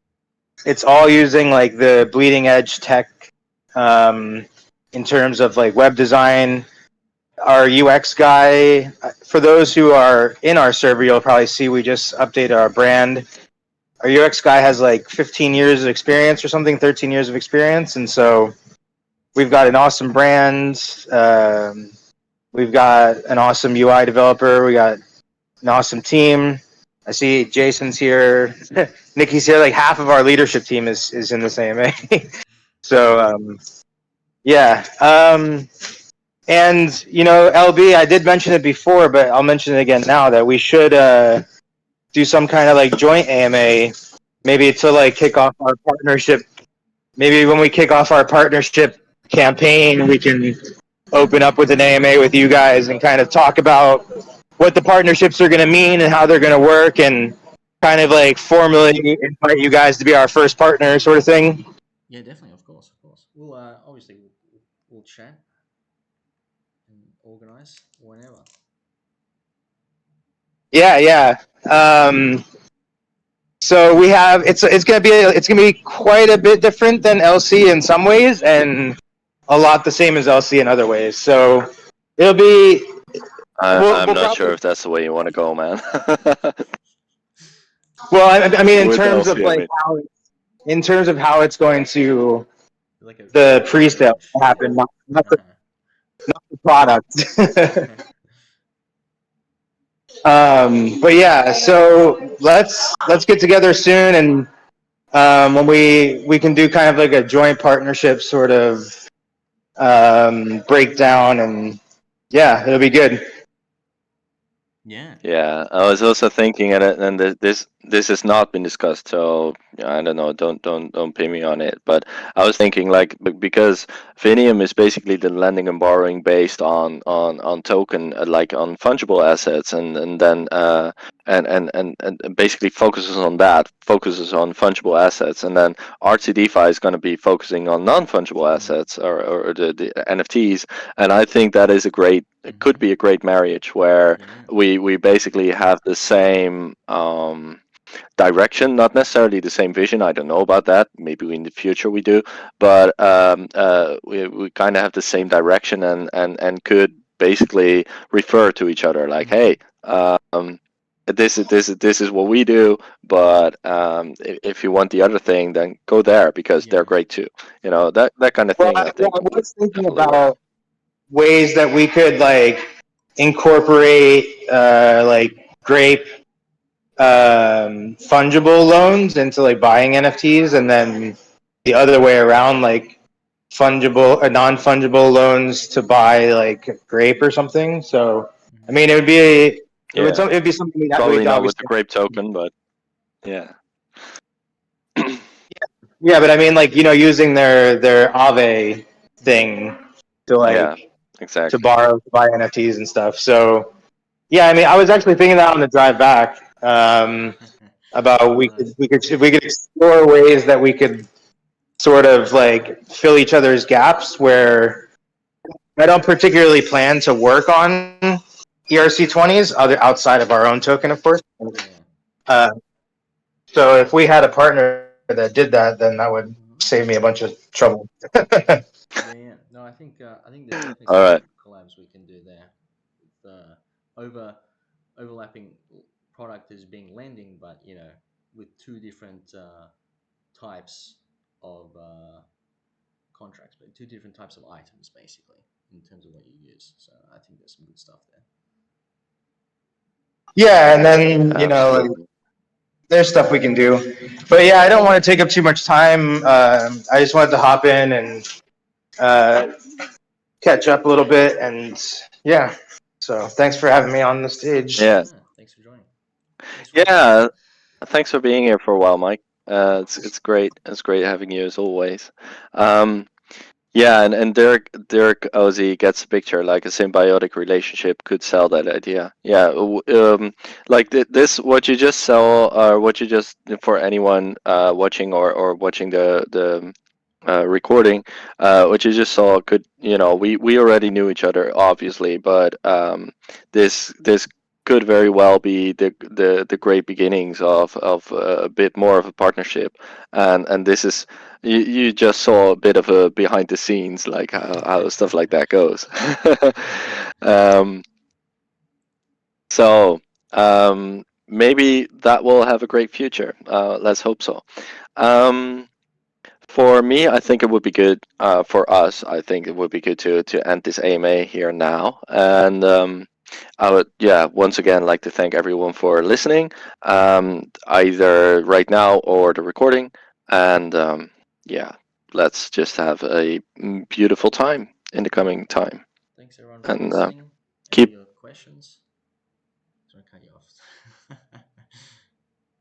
It's all using like the bleeding edge tech in terms of like web design. Our UX guy, for those who are in our server, you'll probably see we just updated our brand. Our UX guy has like 15 years of experience or something, 13 years of experience. And so we've got an awesome brand. We've got an awesome UI developer. We got an awesome team. I see Jason's here. Nikki's here. Like half of our leadership team is in this AMA. So yeah. And LB, I did mention it before, but I'll mention it again now that we should do some kind of like joint AMA, maybe to like kick off our partnership. Maybe when we kick off our partnership campaign, we can open up with an AMA with you guys and kind of talk about what the partnerships are going to mean and how they're going to work, and kind of like formally invite you guys to be our first partner, sort of thing. Yeah, definitely, of course. We'll obviously we'll chat and organize whenever. Yeah. So we have it's gonna be quite a bit different than LC in some ways, and a lot the same as LC in other ways. So it'll be. I'm not sure if that's the way you want to go, man. Well, I mean, in With terms of LC, like how it's going to Like the pre-sale happen, not the product. But yeah, so let's get together soon, and when we can do kind of like a joint partnership sort of breakdown, and yeah, it'll be good. Yeah. Yeah, I was also thinking, and this has not been discussed, so I don't know. Don't pin me on it. But I was thinking, like, because Vinium is basically the lending and borrowing based on token, like on fungible assets, and then and basically focuses on fungible assets, and then Artsy DeFi is going to be focusing on non-fungible assets or the NFTs, and I think that is it could be a great marriage where we basically have the same direction, not necessarily the same vision. I don't know about that. Maybe in the future we do, but we kind of have the same direction and could basically refer to each other like, hey, this is what we do, but if you want the other thing, then go there because they're great too. That kind of thing. I think I was thinking definitely work. about ways that we could like incorporate like Grape fungible loans into like buying NFTs, and then the other way around, like fungible or non-fungible loans to buy like Grape or something. So I mean, it would be something that probably we'd not with the obviously. Grape token, but yeah. Yeah, but I mean, like using their Aave thing to like Exactly. to buy NFTs and stuff. So yeah, I mean, I was actually thinking that on the drive back. About we could explore ways that we could sort of like fill each other's gaps, where I don't particularly plan to work on ERC20s other outside of our own token, of course. So if we had a partner that did that, then that would save me a bunch of trouble. Yeah. No, I think there's definitely All some right. good collabs we can do there. With, overlapping product is being lending, but with two different types of contracts, but two different types of items basically in terms of what you use. So I think there's some good stuff there. Yeah, and then like, Absolutely. there's stuff we can do. But yeah, I don't want to take up too much time. I just wanted to hop in and uh, catch up a little bit, and yeah. So thanks for having me on the stage. Yeah. Yeah, thanks for joining. Thanks for watching. Yeah. Thanks for being here for a while, Mike. It's great. It's great having you as always. Um, Yeah, and Derek Ozzy gets the picture. Like a symbiotic relationship could sell that idea. Yeah, like this, what you just saw, or what you just for anyone watching or watching the recording, what you just saw could we already knew each other obviously, but this could very well be the great beginnings of a bit more of a partnership, and this is you just saw a bit of a behind the scenes, like how stuff like that goes. um, so maybe that will have a great future. Let's hope so. Um, for me, I think it would be good. For us, I think it would be good to end this AMA here now. And I would, yeah, once again like to thank everyone for listening, either right now or the recording. And yeah, let's just have a beautiful time in the coming time. Thanks everyone for And listening and for keep, your questions. Sorry, I cut you off.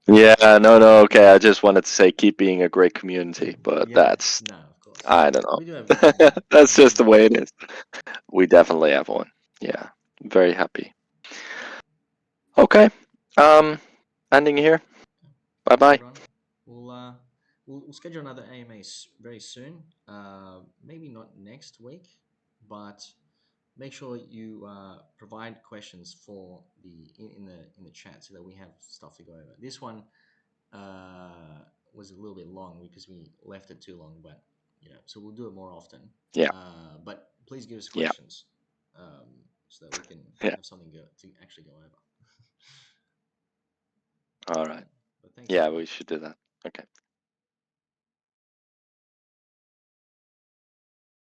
yeah, no, okay. I just wanted to say keep being a great community, but Yeah, that's, no, of course. I don't We do have one. know. We That's do just have the one. way it is. We definitely have one. Yeah, very happy. Okay, um, ending here. Bye Thanks bye. everyone. We'll schedule another AMAs very soon. Maybe not next week, but make sure you provide questions for in the chat so that we have stuff to go over. This one was a little bit long because we left it too long, but so we'll do it more often. Yeah, But please give us yeah, questions so that we can yeah. have something to actually go over. All right. But thanks Yeah, everyone. we should do that. Okay.